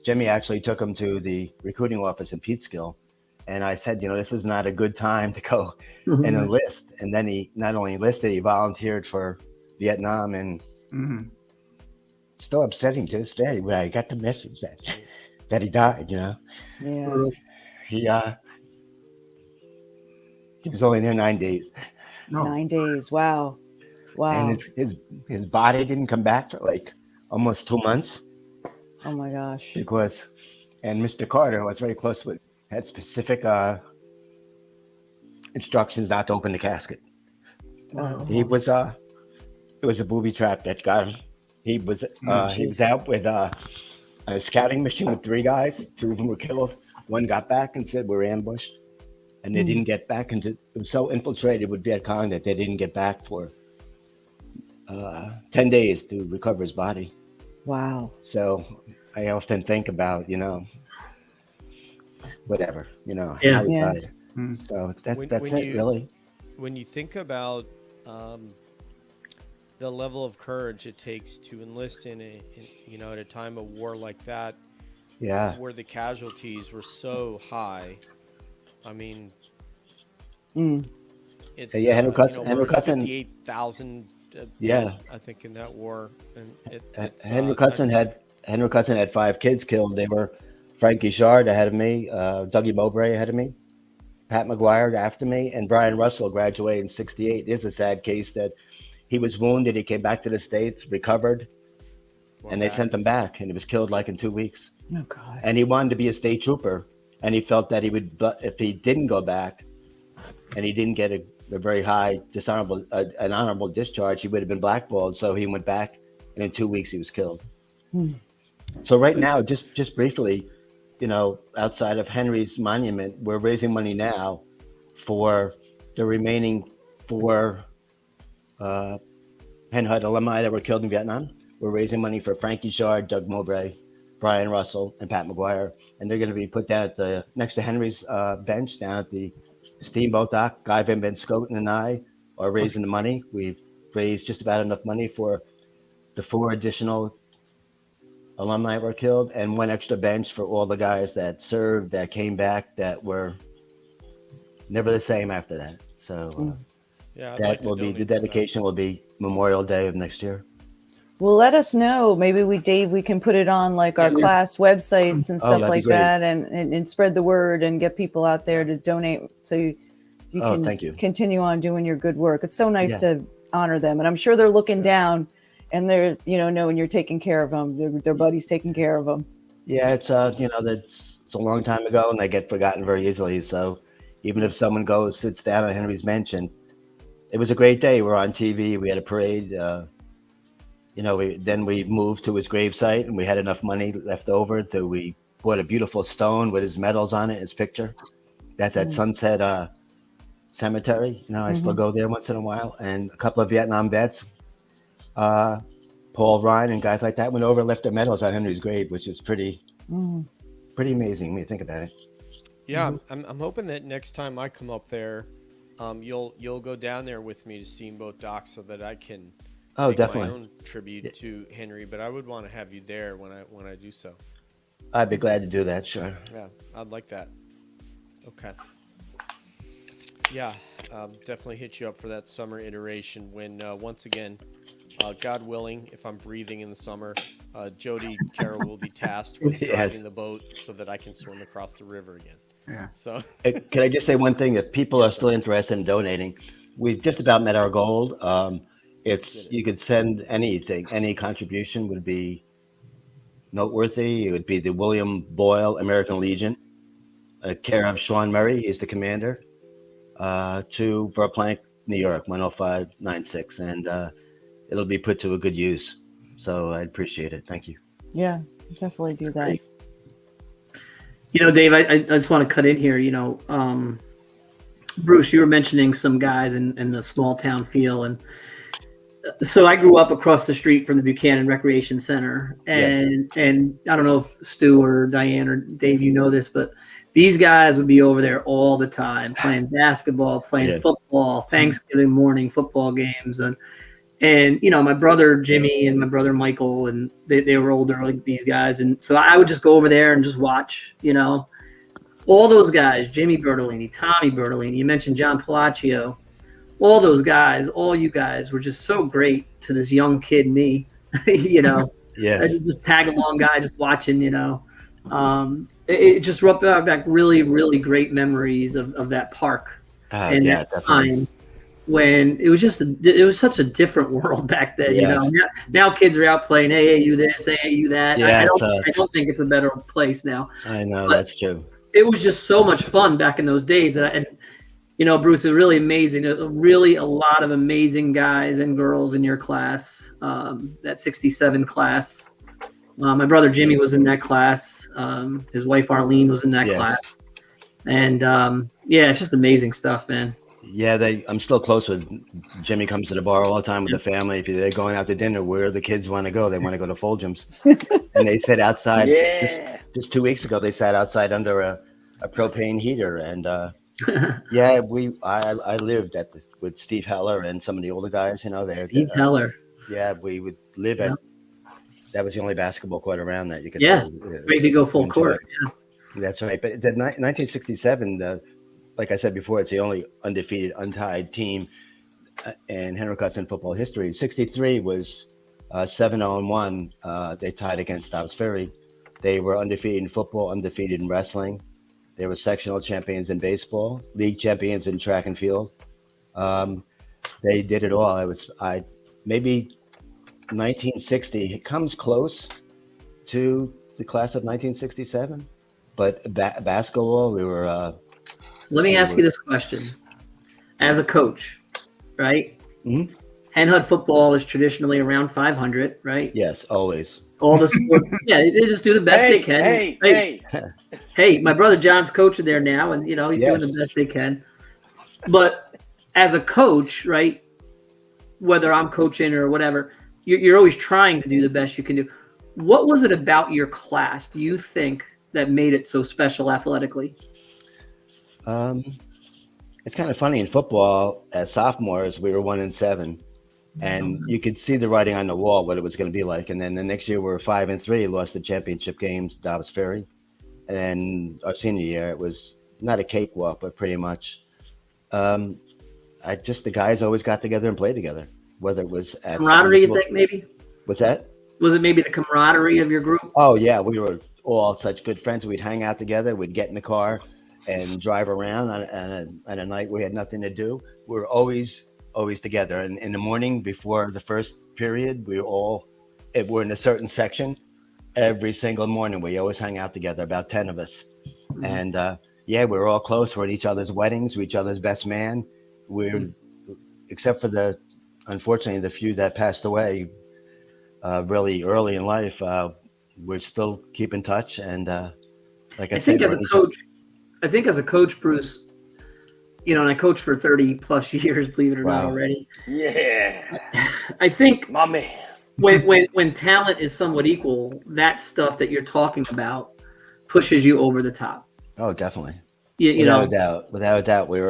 Jimmy actually took him to the recruiting office in Peekskill. And I said, this is not a good time to go and enlist. And then he not only enlisted, he volunteered for Vietnam, and it's still upsetting to this day when I got the message that he died. Yeah. He was only there 9 days. 9 days. Wow. And his body didn't come back for like almost 2 months. Oh my gosh. And Mr. Carter, who I was very close with, had specific instructions not to open the casket. He was it was a booby trap that got him. He was out with a scouting mission with 3 guys. 2 of them were killed. One got back and said we're ambushed, and they didn't get back. And it was so infiltrated with Viet Cong that they didn't get back for 10 days to recover his body. Wow. So I often think about, whatever, how he died. So that's it, really. When you think about the level of courage it takes to enlist in at a time of war like that, where the casualties were so high. I mean, it's Henry Cutson, 58,000. I think in that war, and Henry Cutson had 5 kids killed. They were Frankie Shard ahead of me, Dougie Mowbray ahead of me, Pat McGuire after me, and Brian Russell graduated in '68. It is a sad case that he was wounded. He came back to the States, recovered, and they sent him back, and he was killed like in 2 weeks. Oh God! And he wanted to be a state trooper, and he felt that he would, if he didn't go back, and he didn't get a very high an honorable discharge, he would have been blackballed. So he went back, and in 2 weeks he was killed. So right now, just briefly, outside of Henry's monument, we're raising money now for the remaining 4 Hen Hud alumni that were killed in Vietnam. We're raising money for Frankie Shard, Doug Mowbray, Brian Russell, and Pat McGuire, and they're going to be put down at the next to Henry's bench down at the steamboat dock. Guy Van Ben Scoten and I are raising the money. We've raised just about enough money for the 4 additional alumni that were killed and 1 extra bench for all the guys that served, that came back, that were never the same after that. So Yeah, I'd that like to will be, donate the to that. dedication will be Memorial Day of next year. Well, let us know. Maybe Dave, we can put it on like our class websites and stuff that'd be like great. that, and spread the word and get people out there to donate, so you can Thank you. continue on doing your good work. It's so nice Yeah. to honor them, and I'm sure they're looking down, and they're knowing you're taking care of them. Their buddies taking care of them. Yeah, it's it's a long time ago, and they get forgotten very easily. So even if someone sits down on Henry's bench, and it was a great day. We're on TV. We had a parade. Then we moved to his gravesite, and we had enough money left over we bought a beautiful stone with his medals on it, his picture. That's at Sunset Cemetery. I still go there once in a while. And a couple of Vietnam vets, Paul Ryan and guys like that, went over and left their medals on Henry's grave, which is pretty amazing when you think about it. Yeah, I'm hoping that next time I come up there, you'll go down there with me to Steamboat Dock so that I can make Definitely. my own tribute to Henry. But I would want to have you there when I do so. I'd be glad to do that, sure. Yeah, I'd like that. Okay. Yeah, definitely hit you up for that summer iteration when, once again, God willing, if I'm breathing in the summer, Jody Carroll will be tasked with driving the boat so that I can swim across the river again. Yeah. So, Can I just say one thing? If people are still interested in donating, we've just about met our goal. You could send anything, any contribution would be noteworthy. It would be the William Boyle American Legion, care of Sean Murray, he's the commander, to Verplank, New York, 10596, and it'll be put to a good use. So I appreciate it. Thank you. Yeah, definitely do that. Great. Dave, I just want to cut in here. Bruce, you were mentioning some guys in the small town feel, and so I grew up across the street from the Buchanan Recreation Center, and I don't know if Stu or Diane or Dave, you know this, but these guys would be over there all the time playing basketball, playing football, Thanksgiving morning football games, and my brother Jimmy and my brother Michael, and they were older like these guys, and so I would just go over there and just watch, all those guys, Jimmy Bertolini, Tommy Bertolini, you mentioned John Palaccio. All those guys, all you guys were just so great to this young kid, me, Yes. I just tag along guy, just watching, it just brought back really, really great memories of that park. And that time when it was such a different world back then, now kids are out playing AAU this, AAU that. Yeah, I don't think it's a better place now. I know, but that's true. It was just so much fun back in those days. And Bruce, is really amazing. Really a lot of amazing guys and girls in your class, that 67 class. My brother Jimmy was in that class. His wife Arlene was in that class. And it's just amazing stuff, man. Yeah, I'm still close with Jimmy. Comes to the bar all the time with the family. If they're going out to dinner, where the kids want to go, they want to go to Fulgum's. And they sit outside. Just 2 weeks ago, they sat outside under a propane heater, and I lived with Steve Heller and some of the older guys, Steve Heller. Yeah, we would live at, that was the only basketball court around that you could where you could go full court. Yeah. That's right. But the 1967, like I said before, it's the only undefeated, untied team in Henry Hudson football history. 63 was 7-1. They tied against Dobbs Ferry. They were undefeated in football, undefeated in wrestling. They were sectional champions in baseball, league champions in track and field. They did it all. Maybe 1960. It comes close to the class of 1967, but basketball, we were. Let me ask you this question: as a coach, right? Mm-hmm. Hen Hud football is traditionally around 500, right? Yes, always. All the sports, they just do the best they can. Hey, my brother John's coaching there now, and he's doing the best they can. But as a coach, right? Whether I'm coaching or whatever, you're always trying to do the best you can do. What was it about your class, do you think, that made it so special athletically? It's kind of funny in football. As sophomores, we were 1-7, and you could see the writing on the wall what it was going to be like. And then the next year, we were 5-3, lost the championship games, Dobbs Ferry. And then our senior year, it was not a cakewalk, but pretty much. The guys always got together and played together, whether it was at Camaraderie, you think, maybe? What's that? Was it maybe the camaraderie of your group? Oh yeah, we were all such good friends. We'd hang out together. We'd get in the car and drive around on a night we had nothing to do. We were always together. And in the morning before the first period, we're in a certain section. Every single morning, we always hang out together, about 10 of us. Mm-hmm. And we were all close. We're at each other's weddings. We're each other's best man. Except for unfortunately, the few that passed away really early in life, we're still keep in touch. And like I think said, as a coach, Bruce, and I coached for 30 plus years, believe it or not already. Yeah. I think my man. when talent is somewhat equal, that stuff that you're talking about pushes you over the top. Oh, definitely. Without a doubt, we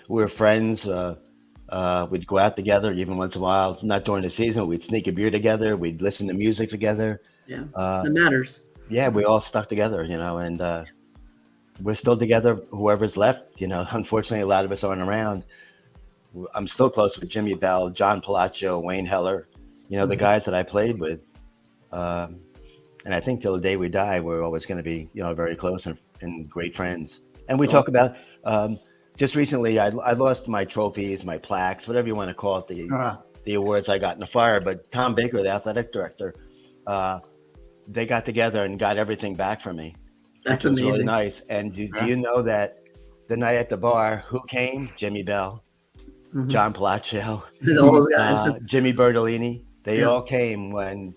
were friends. We'd go out together even once in a while. Not during the season, we'd sneak a beer together. We'd listen to music together. Yeah, that matters. Yeah, we all stuck together, and we're still together. Whoever's left, unfortunately, a lot of us aren't around. I'm still close with Jimmy Bell, John Palaccio, Wayne Heller. The guys that I played with. And I think till the day we die, we're always going to be, very close and great friends. And we talk about, just recently, I lost my trophies, my plaques, whatever you want to call it, the awards I got in the fire. But Tom Baker, the athletic director, they got together and got everything back for me. That's amazing. Really nice. And do you know that the night at the bar, who came? Jimmy Bell, John Palaccio, all those guys, Jimmy Bertolini. They all came when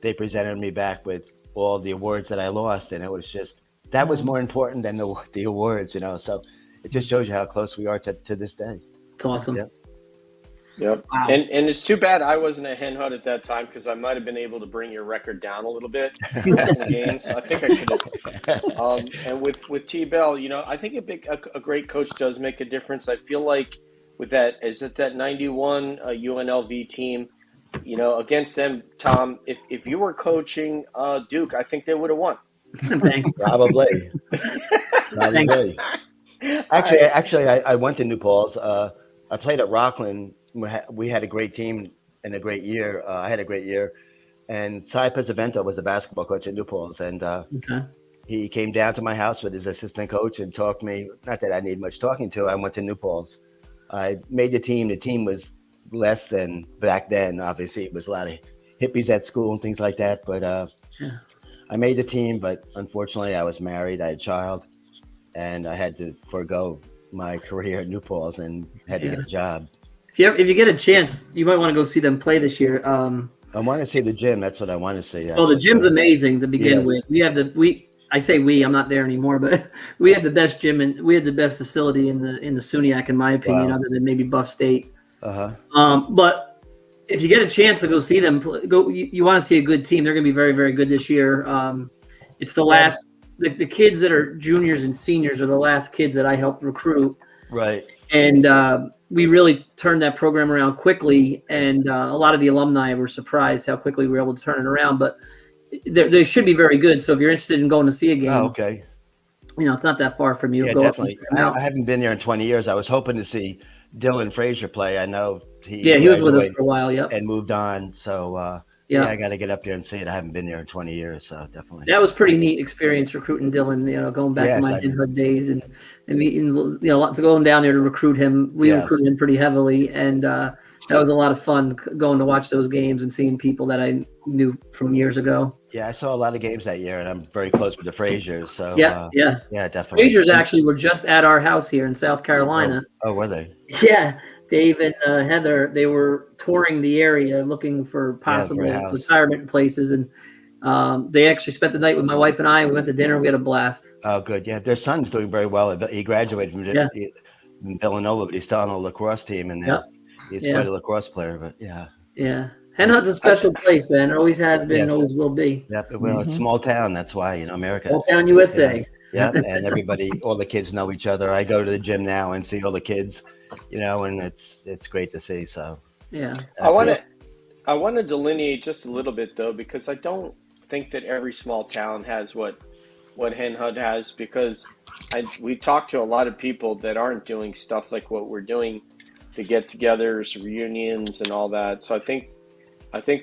they presented me back with all the awards that I lost, and it was just that was more important than the awards, So it just shows you how close we are to this day. It's awesome. Yep. Wow. And it's too bad I wasn't at Hen Hud at that time, because I might have been able to bring your record down a little bit in the games. I think I could have. And with T Bell, I think a great coach does make a difference. I feel like with that 91 UNLV team, against them, Tom, if you were coaching Duke, I think they would have won. Thanks. Probably. Actually, I went to New Paltz. I played at Rockland. We had a great team and a great year. I had a great year. And Cy Pesavento was the basketball coach at New Paltz. And he came down to my house with his assistant coach and talked to me. Not that I need much talking to. I went to New Paltz. I made the team. The team was less than back then. Obviously, it was a lot of hippies at school and things like that. But I made the team. But unfortunately, I was married. I had a child. And I had to forego my career at New Paltz and had to get a job. If you get a chance, you might want to go see them play this year. I want to see the gym. That's what I want to see. Oh, the gym's amazing to begin with. I say I'm not there anymore, but we had the best gym and we had the best facility in the SUNYAC, in my opinion, other than maybe Buff State. But if you get a chance to go see them, you want to see a good team. They're going to be very, very good this year. It's the last. The kids that are juniors and seniors are the last kids that I helped recruit. Right. And we really turned that program around quickly. And a lot of the alumni were surprised how quickly we were able to turn it around. But they should be very good. So if you're interested in going to see a game, it's not that far from you. Yeah, definitely. I haven't been there in 20 years. I was hoping to see Dylan Frazier play. I know he was with us for a while, and moved on. So I got to get up there and see it. I haven't been there in 20 years, so definitely. That was pretty neat experience recruiting Dylan. Going back to my Hen Hud days and meeting, lots of going down there to recruit him. We recruited him pretty heavily, and that was a lot of fun going to watch those games and seeing people that I knew from years ago. Yeah, I saw a lot of games that year, and I'm very close with the Fraziers. So yeah, definitely. Fraziers actually were just at our house here in South Carolina. Oh, were they? Yeah. Dave and Heather, they were touring the area looking for possible retirement places, and they actually spent the night with my wife and I. We went to dinner. We had a blast. Oh, good. Yeah, their son's doing very well. He graduated from Villanova, but he's still on a lacrosse team, and he's quite a lacrosse player. But yeah. Hen Hud's a special place, man. It always has been, Yes. always will be. Yep. Well, it's small town. That's why, America. Small town USA. Yep. And everybody, all the kids know each other. I go to the gym now and see all the kids, and it's great to see. So Yeah. I want to delineate just a little bit though, because I don't think that every small town has what Hen Hud has, because we talk to a lot of people that aren't doing stuff like what we're doing, the get-togethers, reunions, and all that. So I think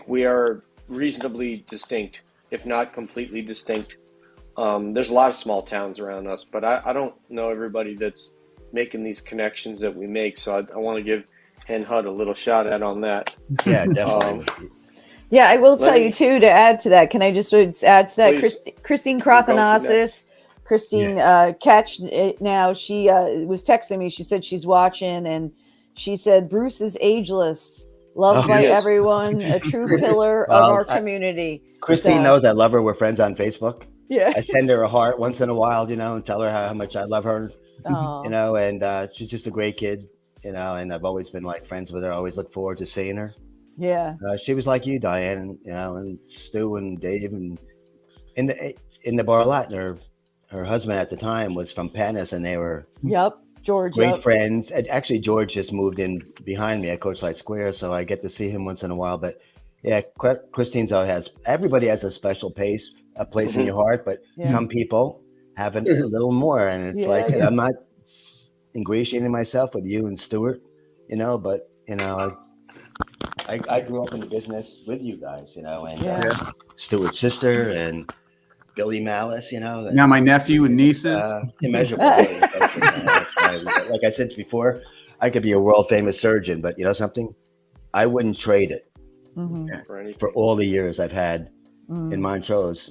we are reasonably distinct, if not completely distinct. There's a lot of small towns around us, but I don't know everybody that's making these connections that we make. So I want to give Hen Hud a little shout out on that. yeah, definitely. Yeah, I will tell you too, to add to that. Can I just add to that? Christine Krothanasis, Christine catch it now. She was texting me. She said she's watching, and she said Bruce is ageless, loved by everyone, a true pillar of our community. Christine knows I love her. We're friends on Facebook. Yeah, I send her a heart once in a while, and tell her how much I love her. oh. And she's just a great kid, and I've always been like friends with her. I always look forward to seeing her. Yeah. She was like you, Diane, and Stu and Dave, and in the bar a lot. And her husband at the time was from Panis, and they were George, great friends. And actually, George just moved in behind me at Coach Light Square, so I get to see him once in a while. But yeah, Christine's everybody has a special place in your heart, but some people have a little more, and it's I'm not ingratiating myself with you and Stuart, but I grew up in the business with you guys, and Stuart's sister and Billy Malice, Now my nephew and nieces. Immeasurable. Like I said before, I could be a world famous surgeon, but something, I wouldn't trade it for all the years I've had in Montrose,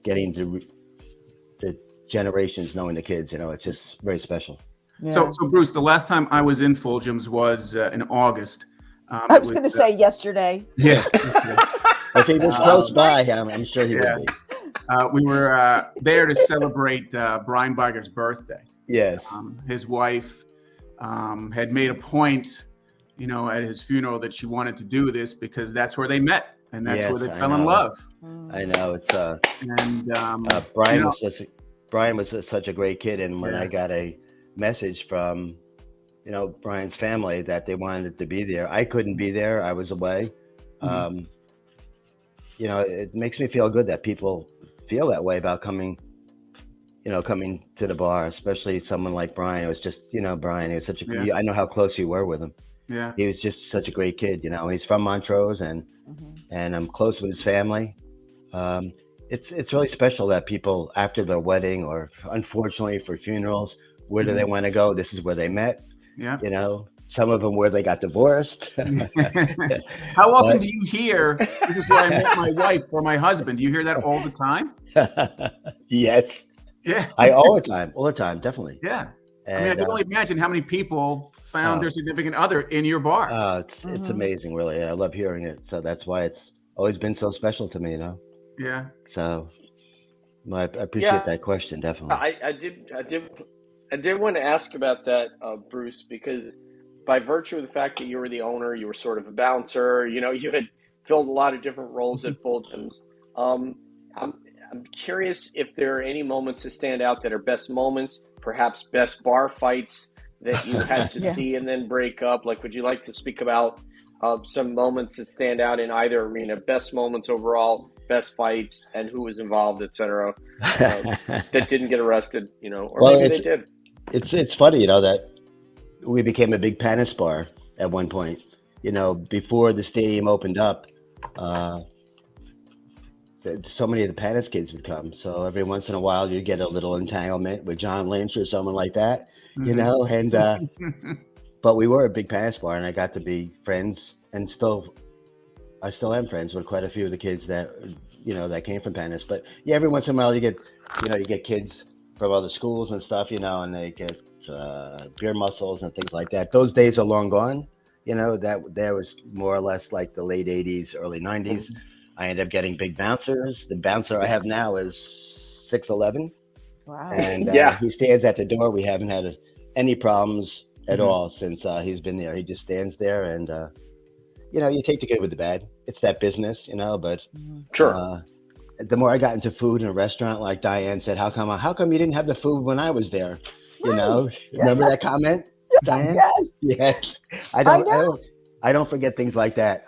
getting to the generations, knowing the kids, it's just very special. Yeah. So Bruce, the last time I was in Fulgum's was in August. I was going to say yesterday. Yeah. If he was close by, I'm sure he would be. We were there to celebrate Brian Biger's birthday. Yes. His wife had made a point, at his funeral, that she wanted to do this because that's where they met and that's where they fell in love. I know it's and Brian was such a great kid, and when I got a message from Brian's family that they wanted to be there, I couldn't be there. I was away. It makes me feel good that people feel that way about coming to the bar, especially someone like Brian. It was just, Brian, he was such a, I know how close you were with him. Yeah. He was just such a great kid, he's from Montrose, and I'm close with his family. It's really special that people, after their wedding or unfortunately for funerals, where do they want to go? This is where they met. Yeah. Some of them where they got divorced. How often do you hear, this is where I met my wife or my husband? Do you hear that all the time? Yes. Yeah. All the time, definitely. Yeah. And, I can only imagine how many people found their significant other in your bar. It's amazing, really. I love hearing it. So that's why it's always been so special to me, Yeah. So I appreciate that question, definitely. I did want to ask about that, Bruce, because by virtue of the fact that you were the owner, you were sort of a bouncer, you had filled a lot of different roles at Fulgum's. I'm curious if there are any moments that stand out that are best moments, perhaps best bar fights that you had to see and then break up. Like, would you like to speak about some moments that stand out in either arena, best moments overall, best fights, and who was involved, et cetera, that didn't get arrested, or maybe they did? It's funny, that we became a big Panis bar at one point. Before the stadium opened up, so many of the Panis kids would come. So every once in a while, you'd get a little entanglement with John Lynch or someone like that, and but we were a big Panis bar, and I got to be friends, and I still am friends with quite a few of the kids that that came from Panis. But every once in a while, you get kids from other schools and stuff, and they get beer muscles and things like that. Those days are long gone. That was more or less like the late 80s, early 90s. I ended up getting big bouncers. The bouncer I have now is 6'11". Wow. And he stands at the door. We haven't had any problems at all since he's been there. He just stands there, and you take the good with the bad. it's that business, but Sure. the more I got into food in a restaurant, like Diane said, how come you didn't have the food when I was there? Remember that comment, Diane? Yes. Yes. I know. I don't forget things like that.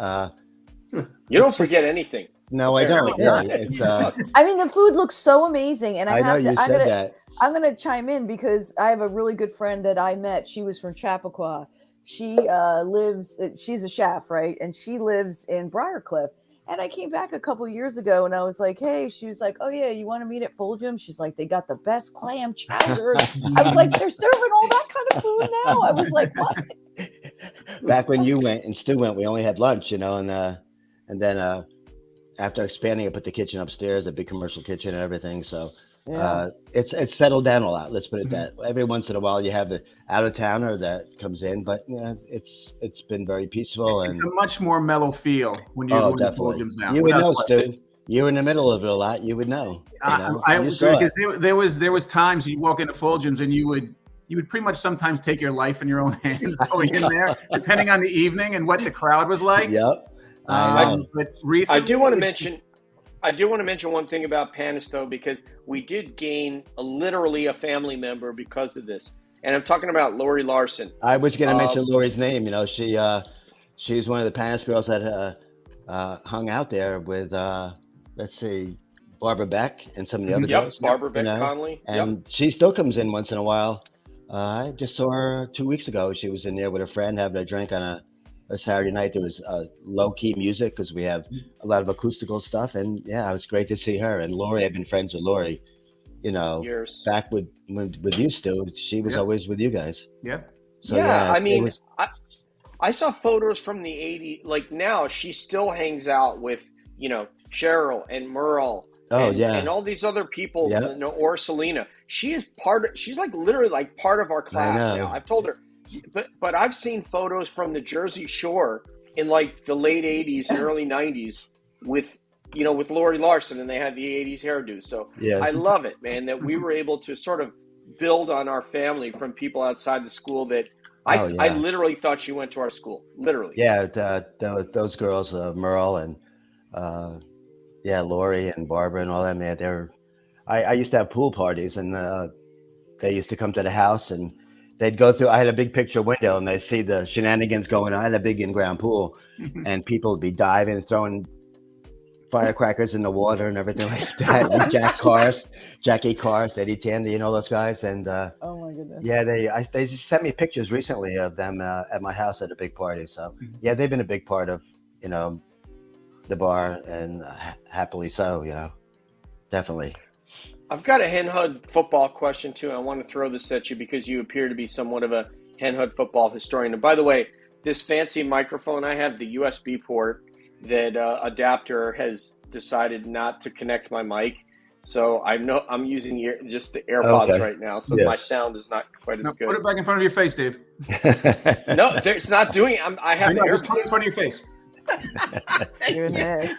You don't forget anything. No, I don't. apparently. Yeah, it's. I mean, the food looks so amazing, and I know you said that. I'm gonna chime in because I have a really good friend that I met. She was from Chappaqua. She she's a chef, right? And she lives in Briarcliff. And I came back a couple years ago and I was like, hey, she was like, oh yeah, you want to meet at Fulgum? She's like, they got the best clam chowder. I was like, they're serving all that kind of food now. I was like, what? Back when you went and Stu went, we only had lunch, and then after expanding, I put the kitchen upstairs, a big commercial kitchen and everything. So it's settled down a lot. Let's put it that. Every once in a while, you have the out of towner that comes in, but it's been very peaceful. It's and a much more mellow feel when you're going to definitely. Fulgum's now. You would know, question. Stu. You're in the middle of it a lot. You would know. Because there was times you walk into Fulgum's and you would pretty much sometimes take your life in your own hands going in there, depending on the evening and what the crowd was like. Yep. But recently, I do want to mention one thing about Panis, though, because we did gain literally a family member because of this, and I'm talking about Lori Larson. I was going to mention Lori's name. She's one of the Panis girls that hung out there with let's see, Barbara Beck and some of the other girls. Barbara Beck Conley, and she still comes in once in a while. I just saw her 2 weeks ago. She was in there with a friend having a drink on a Saturday night. There was low-key music because we have a lot of acoustical stuff, and it was great to see her. And Lori, I've been friends with Lori, years back with you, Stu. She was always with you guys. Yeah. So I mean, I saw photos from the '80s. Like now, she still hangs out with Cheryl and Merle. And all these other people, or Selena. She's like literally like part of our class now. I've told her. But I've seen photos from the Jersey Shore in like the late '80s and early '90s with Lori Larson, and they had the '80s hairdo. So I love it, man, that we were able to sort of build on our family from people outside the school that I literally thought she went to our school, literally. Yeah, those girls, Merle and Lori and Barbara and all that, man. I used to have pool parties, and they used to come to the house and. They'd go through. I had a big picture window, and they'd see the shenanigans going on. I had a big in-ground pool, and people would be diving, throwing firecrackers in the water and everything like that. Jackie Karst, Eddie Tandy, those guys. And oh my goodness. Yeah, they just sent me pictures recently of them at my house at a big party. So they've been a big part of the bar, and happily so. Definitely. I've got a Hen Hud football question, too. I want to throw this at you because you appear to be somewhat of a Hen Hud football historian. And by the way, this fancy microphone, I have the USB port that adapter has decided not to connect my mic. So I'm using just the AirPods right now. So my sound is not quite as good. Put it back in front of your face, Dave. No, it's not doing it. I have the just put it in front of your face.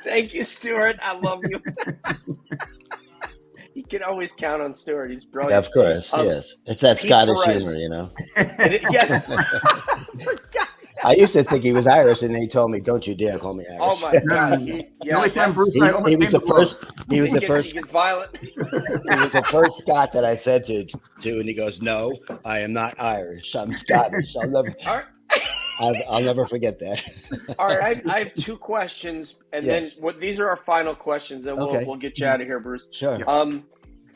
Thank you, Stuart. I love you. You can always count on Stuart. He's brilliant. Of course, yes. It's that Pete Scottish Perez. humor, Yes. I used to think he was Irish, and he told me, "Don't you dare call me Irish." Oh my God! The only time Bruce and I almost came to blows. He was the first. He gets violent. He was the first Scot that I said to, and he goes, "No, I am not Irish. I'm Scottish. I'll never forget that." All right, I have two questions, and then these are our final questions. Then we'll get you out of here, Bruce. Sure.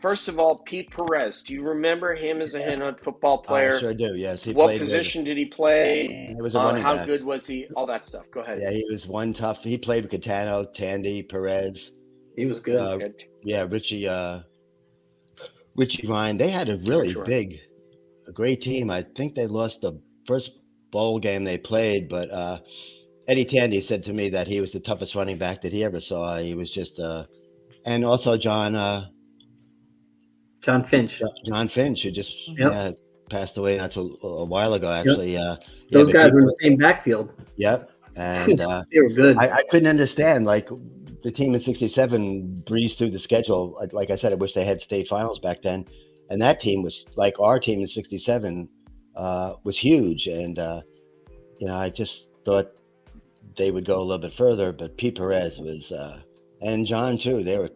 First of all, Pete Perez. Do you remember him as a Hen Hud football player? I sure do. Yes. What position did he play? He was a running back. How good was he? All that stuff. Go ahead. Yeah, he was one tough. He played with Catano, Tandy, Perez. He was good. Richie Ryan. They had a really a great team. I think they lost the first bowl game they played, but Eddie Tandy said to me that he was the toughest running back that he ever saw. He was just and also John Finch. John Finch, who just passed away not too a while ago, actually. Those guys were in the same backfield. Yep. And they were good. I couldn't understand, like, the team in '67 breezed through the schedule. Like I said, I wish they had state finals back then. And that team was like our team in '67 was huge. And, I just thought they would go a little bit further. But Pete Perez was, and John too. They were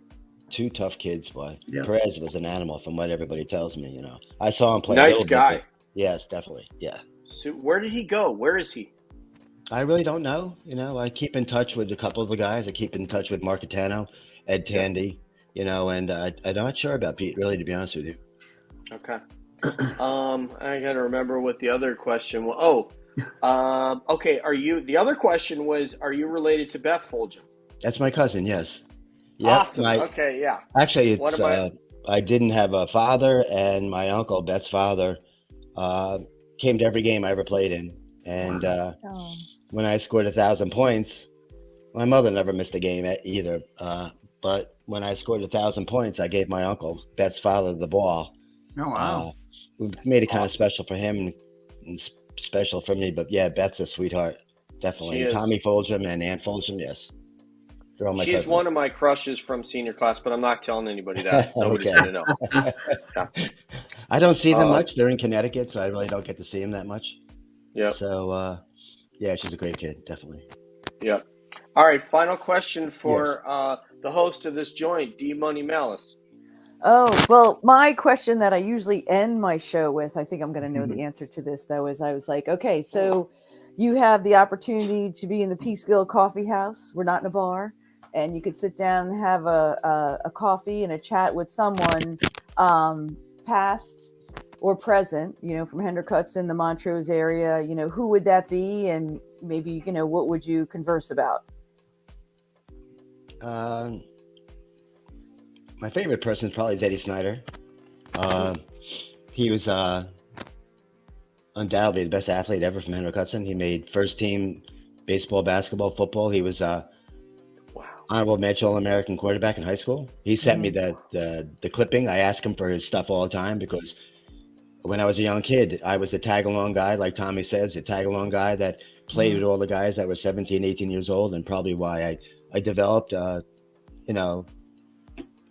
two tough kids, boy. Yeah. Perez was an animal, from what everybody tells me. I saw him play. Nice a little guy. bit, but yes, definitely, yeah. So where did he go? Where is he? I really don't know. I keep in touch with a couple of the guys. I keep in touch with Marcatano, Ed Tandy, and I'm not sure about Pete, really, to be honest with you. Okay. I gotta remember what the other question was. Okay. The other question was, are you related to Beth Fulgum? That's my cousin, yes. Yep, Awesome. Okay, yeah. Actually, What it's am I didn't have a father, and my uncle, Beth's father, came to every game I ever played in. And when I scored 1,000 points, my mother never missed a game either. But when I scored 1,000 points, I gave my uncle, Beth's father, the ball. Oh, wow. We made it kind of special for him and special for me. But yeah, Beth's a sweetheart, definitely. She is. Tommy Fulgum and Ann Fulgum, yes. They're all my She's cousins. one of my crushes from senior class, but I'm not telling anybody that. Nobody's Okay. going to know. Yeah. I don't see them much. They're in Connecticut, so I really don't get to see them that much. Yeah. So, yeah, she's a great kid, definitely. Yeah. All right. Final question for the host of this joint, D Money Malice. Oh, well, my question that I usually end my show with, I think I'm going to know the answer to this, though, is I was like, okay, so you have the opportunity to be in the Peekskill Coffee House. We're not in a bar. And you could sit down and have a coffee and a chat with someone past or present, from Hen Hud in the Montrose area. Who would that be? And maybe, what would you converse about? My favorite person probably is Eddie Snyder. He was undoubtedly the best athlete ever from Hen Hud. He made first team baseball, basketball, football. He was honorable mention All-American quarterback in high school. He sent me the clipping. I ask him for his stuff all the time because when I was a young kid, I was a tag-along guy, like Tommy says, a tag-along guy that played with all the guys that were 17, 18 years old, and probably why I developed, at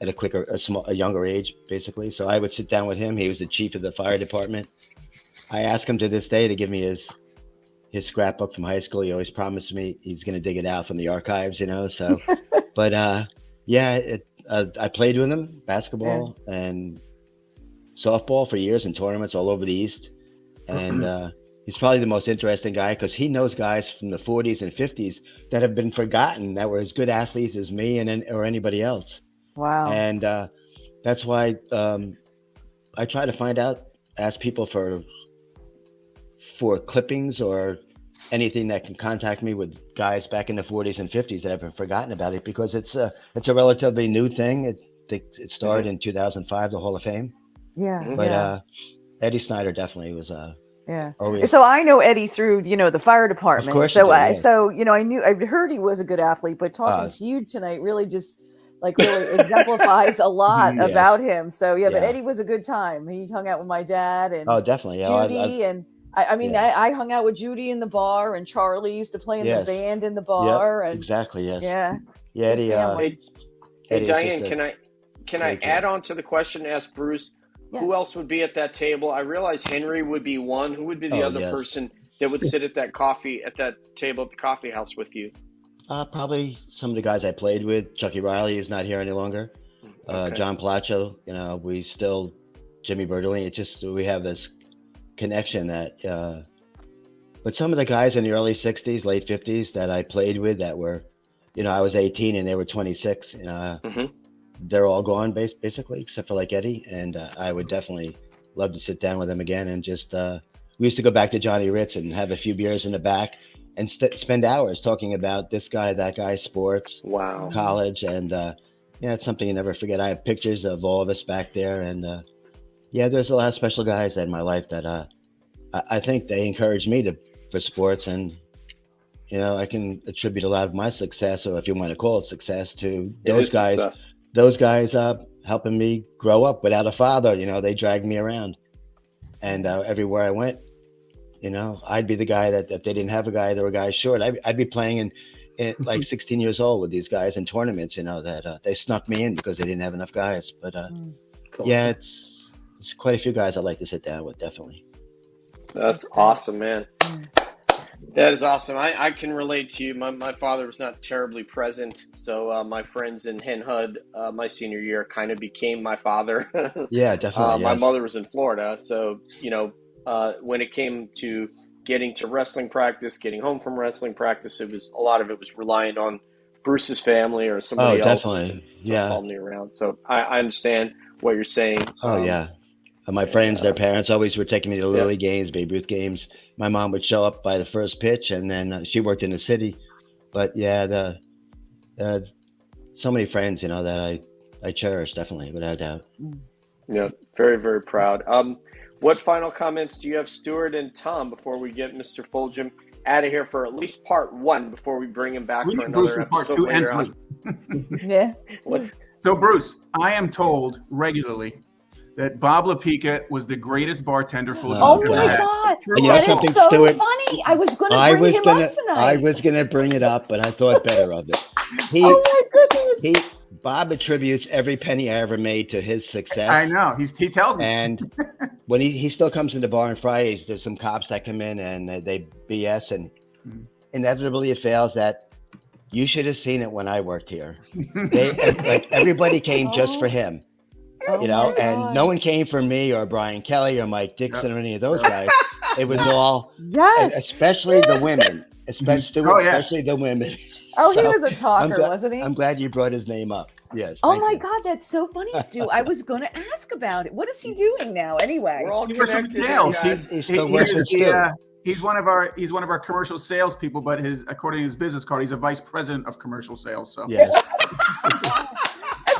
a younger age, basically. So I would sit down with him. He was the chief of the fire department. I ask him to this day to give me his scrapbook from high school. He always promised me he's going to dig it out from the archives, so, but, I played with him basketball and softball for years in tournaments all over the East. And, he's probably the most interesting guy because he knows guys from the 40s and 50s that have been forgotten that were as good athletes as me or anybody else. Wow. And, that's why, I try to ask people for clippings or anything that can contact me with guys back in the 40s and 50s that have forgotten about it, because it's a relatively new thing. It started in 2005, the Hall of Fame. Yeah. But Eddie Snyder definitely was always. So I know Eddie through the fire department. Of course so you do, I've heard he was a good athlete, but talking to you tonight really just really exemplifies a lot Yes. about him. So but Yeah. Eddie was a good time. He hung out with my dad and Definitely. Yeah, Judy and I hung out with Judy in the bar, and Charlie used to play in the band in the bar. Yep, and exactly. Yes. Yeah. Yeah, Eddie. Family. Hey Diane, can I add on to the question asked Bruce? Yeah. Who else would be at that table? I realize Henry would be one. Who would be the other person that would sit at that table at the coffee house with you? Probably some of the guys I played with. Chucky Riley is not here any longer. Okay. John Palaccio. We still Jimmy Bertolini. It's just we have this connection that. But some of the guys in the early 60s, late 50s that I played with that were, I was 18 and they were 26. They're all gone basically, except for Eddie. And I would definitely love to sit down with them again and just. We used to go back to Johnny Ritz and have a few beers in the back and spend hours talking about this guy, that guy, sports, college, and it's something you never forget. I have pictures of all of us back there, and there's a lot of special guys in my life that I think they encouraged me for sports, and I can attribute a lot of my success, or if you want to call it success, to those guys. Success. Those guys helping me grow up without a father. They dragged me around, and everywhere I went. I'd be the guy that if they didn't have a guy, there were guys short. I'd be playing in 16 years old with these guys in tournaments, that they snuck me in because they didn't have enough guys. But it's quite a few guys I'd like to sit down with, definitely. That's awesome, man. That is awesome. I can relate to you. My father was not terribly present, so my friends in Hen Hud, my senior year, kind of became my father. Yeah, definitely. My Yes. mother was in Florida, so when it came to getting to wrestling practice, getting home from wrestling practice, a lot of it was reliant on Bruce's family or somebody Oh, else definitely. to Yeah. haul me around. So I understand what you're saying. Oh, yeah. And my friends, their parents always were taking me to Little League games, Babe Ruth games. My mom would show up by the first pitch, and then she worked in the city. But yeah, so many friends, that I cherish, definitely, without a doubt. Yeah, very, very proud. What final comments do you have, Stuart and Tom, before we get Mr. Fulgum out of here for at least part 1 before we bring him back We for need Bruce another in part episode 2 and later 3. on? Yeah. So, Bruce, I am told regularly that Bob LaPica was the greatest bartender Fulgum's Oh ever my had. God, True And you or know that is something, so Stuart? funny. I was going I to bring was him gonna, up tonight. I was gonna bring it up, but I thought better of it. Oh my goodness. Bob attributes every penny I ever made to his success. I know. He tells me. And when he still comes to the bar on Fridays, there's some cops that come in and they BS, and inevitably it fails that you should have seen it when I worked here. Like everybody came just for him, Oh you know, my and God. no one came for me or Brian Kelly or Mike Dixon or any of those guys. It was all, Yes. especially the women, especially the women. Oh, he So, was a talker, wasn't he? I'm glad you brought his name up. Yes. Oh thank my you. God, that's so funny, Stu. I was going to ask about it. What is he doing now, anyway? We're all He works in connected. sales. Guys. He still works with Stu. He's one of our commercial sales people, but according to his business card, he's a vice president of commercial sales. So Yes.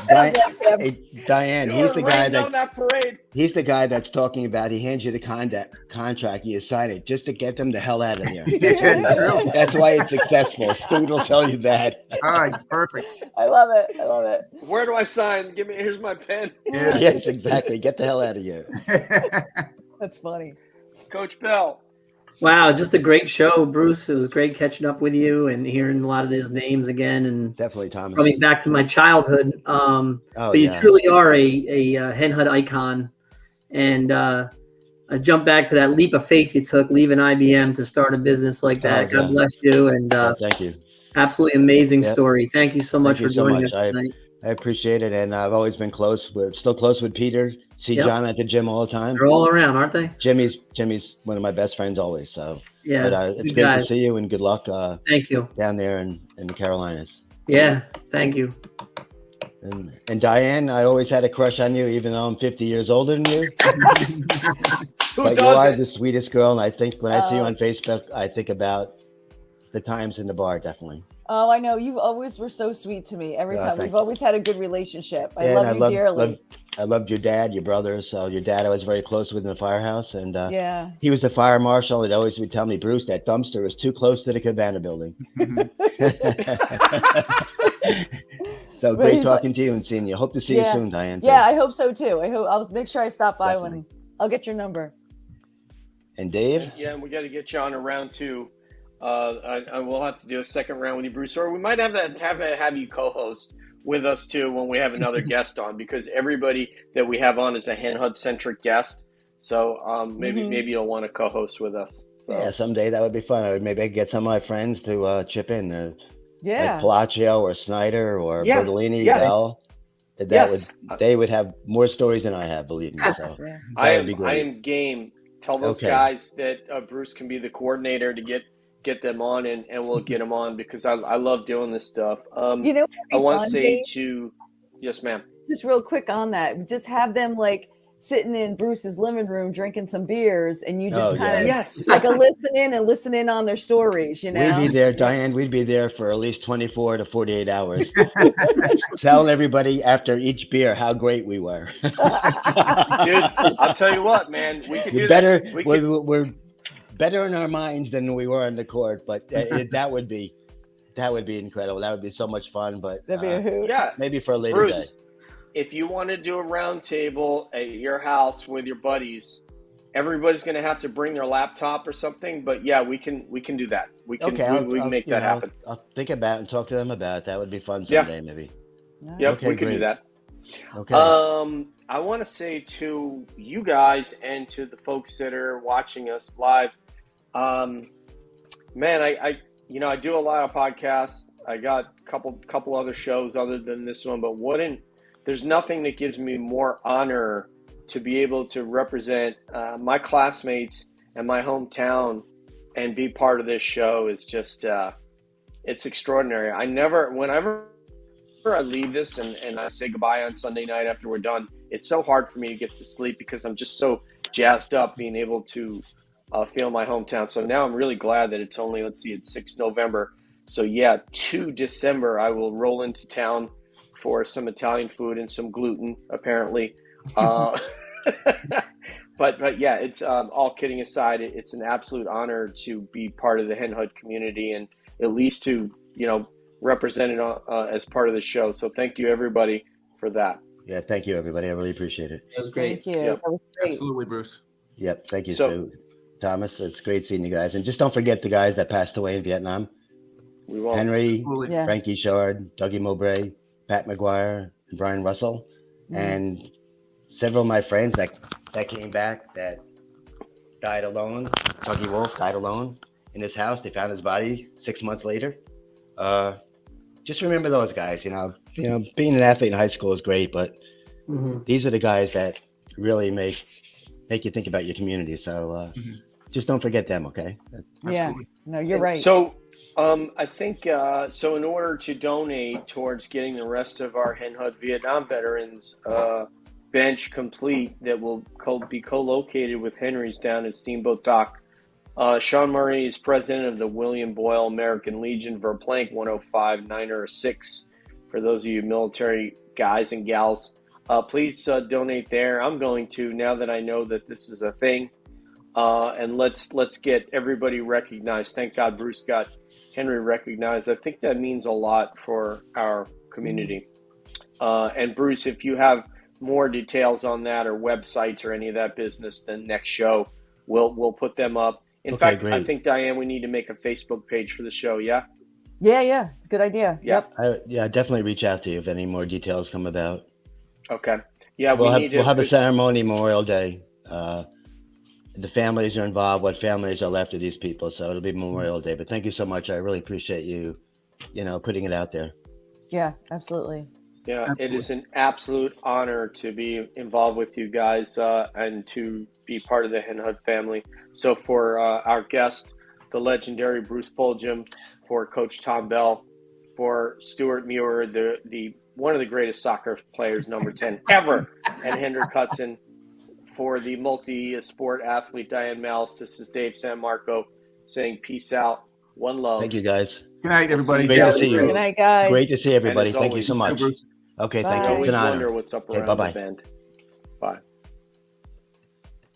Sounds like him. Hey, Diane, You he's were the guy raining on that parade. he's the guy that's talking about. He hands you the contract, you sign it just to get them the hell out of here. It's true. That's why it's successful. Stu will tell you that. It's perfect. I love it. I love it. Where do I sign? Here's my pen. Yeah. Yes, exactly. Get the hell out of here. That's funny. Coach Bell. Wow, just a great show, Bruce. It was great catching up with you and hearing a lot of these names again, and Definitely, Thomas. coming back to my childhood. But you truly are a Hen Hud icon, and I jump back to that leap of faith you took, leaving IBM to start a business like that. God bless you, and thank you. Absolutely amazing story. Thank you so much for joining us I tonight. I appreciate it, and I've always been still close with Peter. See John at the gym all the time. They're all around, aren't they? Jimmy's one of my best friends always. So yeah, but, it's great to see you, and good luck. Thank you. Down there in the Carolinas. Yeah, thank you. And Diane, I always had a crush on you, even though I'm 50 years older than you. But you are the sweetest girl, and I think when I see you on Facebook, I think about the times in the bar, definitely. Oh, I know. You always were so sweet to me every time. We've always had a good relationship. I Yeah, love you dearly. I loved your dad, your brothers. So your dad I was very close with in the firehouse, and yeah, he was the fire marshal. He always would tell me, Bruce, that dumpster is too close to the Cabana building. So great talking to you and seeing you. Hope to see you soon, Diane. Yeah, I hope so too. I'll make sure I stop by Definitely. when I'll get your number. And Dave? Yeah, and we got to get you on a round two. I will have to do a second round with you, Bruce, or we might have you co-host with us too when we have another guest on, because everybody that we have on is a Hen Hud centric guest. So maybe you'll want to co-host with us. So. Yeah, someday that would be fun. Maybe I could get some of my friends to chip in. Yeah, like Palaccio or Snyder or Bertolini, Bell. They would have more stories than I have, believe me. So I am game. Tell those guys that Bruce can be the coordinator to get them on, and we'll get them on, because I love doing this stuff. You know, I want to say yes, ma'am. Just real quick on that, just have them like sitting in Bruce's living room drinking some beers, and you just kind of like a listen in on their stories. You know, we'd be there, Diane. We'd be there for at least 24 to 48 hours, telling everybody after each beer how great we were. Dude, I'll tell you what, man, we could do better. That. We're better in our minds than we were on the court, but that would be incredible. That would be so much fun. But that'd be a hoot. Yeah, maybe for a later Bruce, day. If you want to do a round table at your house with your buddies, everybody's going to have to bring their laptop or something. But yeah, we can do that. We can make that happen. I'll think about it and talk to them about it. That would be fun someday, maybe. Yep, okay, we can do that. Okay. I want to say to you guys and to the folks that are watching us live, Man, I I do a lot of podcasts. I got a couple other shows other than this one, but there's nothing that gives me more honor to be able to represent my classmates and my hometown and be part of this show. Is just it's extraordinary. Whenever I leave this and I say goodbye on Sunday night after we're done, it's so hard for me to get to sleep because I'm just so jazzed up being able to feel my hometown. So now I'm really glad that it's only, it's 6 November. So yeah, 2 December, I will roll into town for some Italian food and some gluten, apparently. But yeah, it's all kidding aside, it's an absolute honor to be part of the Hen Hud community and at least to, represent it as part of the show. So thank you, everybody, for that. Yeah, thank you, everybody. I really appreciate it. That was great. Thank you. Yep. That was great. Absolutely, Bruce. Yep, thank you, So- Stu. Thomas, it's great seeing you guys. And just don't forget the guys that passed away in Vietnam. We won't. Henry, Absolutely. Yeah. Frankie Shard, Dougie Mowbray, Pat McGuire, and Brian Russell. And several of my friends that came back that died alone. Dougie Wolf died alone in his house. They found his body 6 months later. Just remember those guys, being an athlete in high school is great, but these are the guys that really make you think about your community. So just don't forget them, okay? Yeah. Absolutely. No, you're right. So I think so in order to donate towards getting the rest of our Hen Hud Vietnam veterans bench complete that will be co-located with Henry's down at Steamboat Dock, Sean Murray is president of the William Boyle American Legion, Verplank 105-906. For those of you military guys and gals, please donate there. I'm going to, now that I know that this is a thing, and let's get everybody recognized. Thank God Bruce got Henry recognized. I think that means a lot for our community. And Bruce, if you have more details on that or websites or any of that business, then next show we'll put them up. In Okay, fact, great. I think, Diane, we need to make a Facebook page for the show. Yeah. Yeah. It's a good idea. Yeah. Yep. Definitely reach out to you if any more details come about. Okay. Yeah, We'll need to. have a ceremony Memorial Day. The families are involved. What families are left of these people? So it'll be Memorial Day. But thank you so much. I really appreciate you, putting it out there. Yeah, absolutely. Yeah, Absolutely. it is an absolute honor to be involved with you guys and to be part of the Hen Hud family. So for our guest, the legendary Bruce Fulgum, for Coach Tom Bell, for Stuart Muir, the one of the greatest soccer players, number 10 ever, and Hendrik Hudson, for the multi-sport athlete Diane Mouse. This is Dave San Marco saying peace out, one love. Thank you, guys. Good night, everybody. Great to see you. Good night, guys. Great to see everybody. And as Thank you so always, much. Bruce. Okay, Bye. thank I you. It's always an honor. wonder what's up Okay, around bye-bye. the bend. Bye.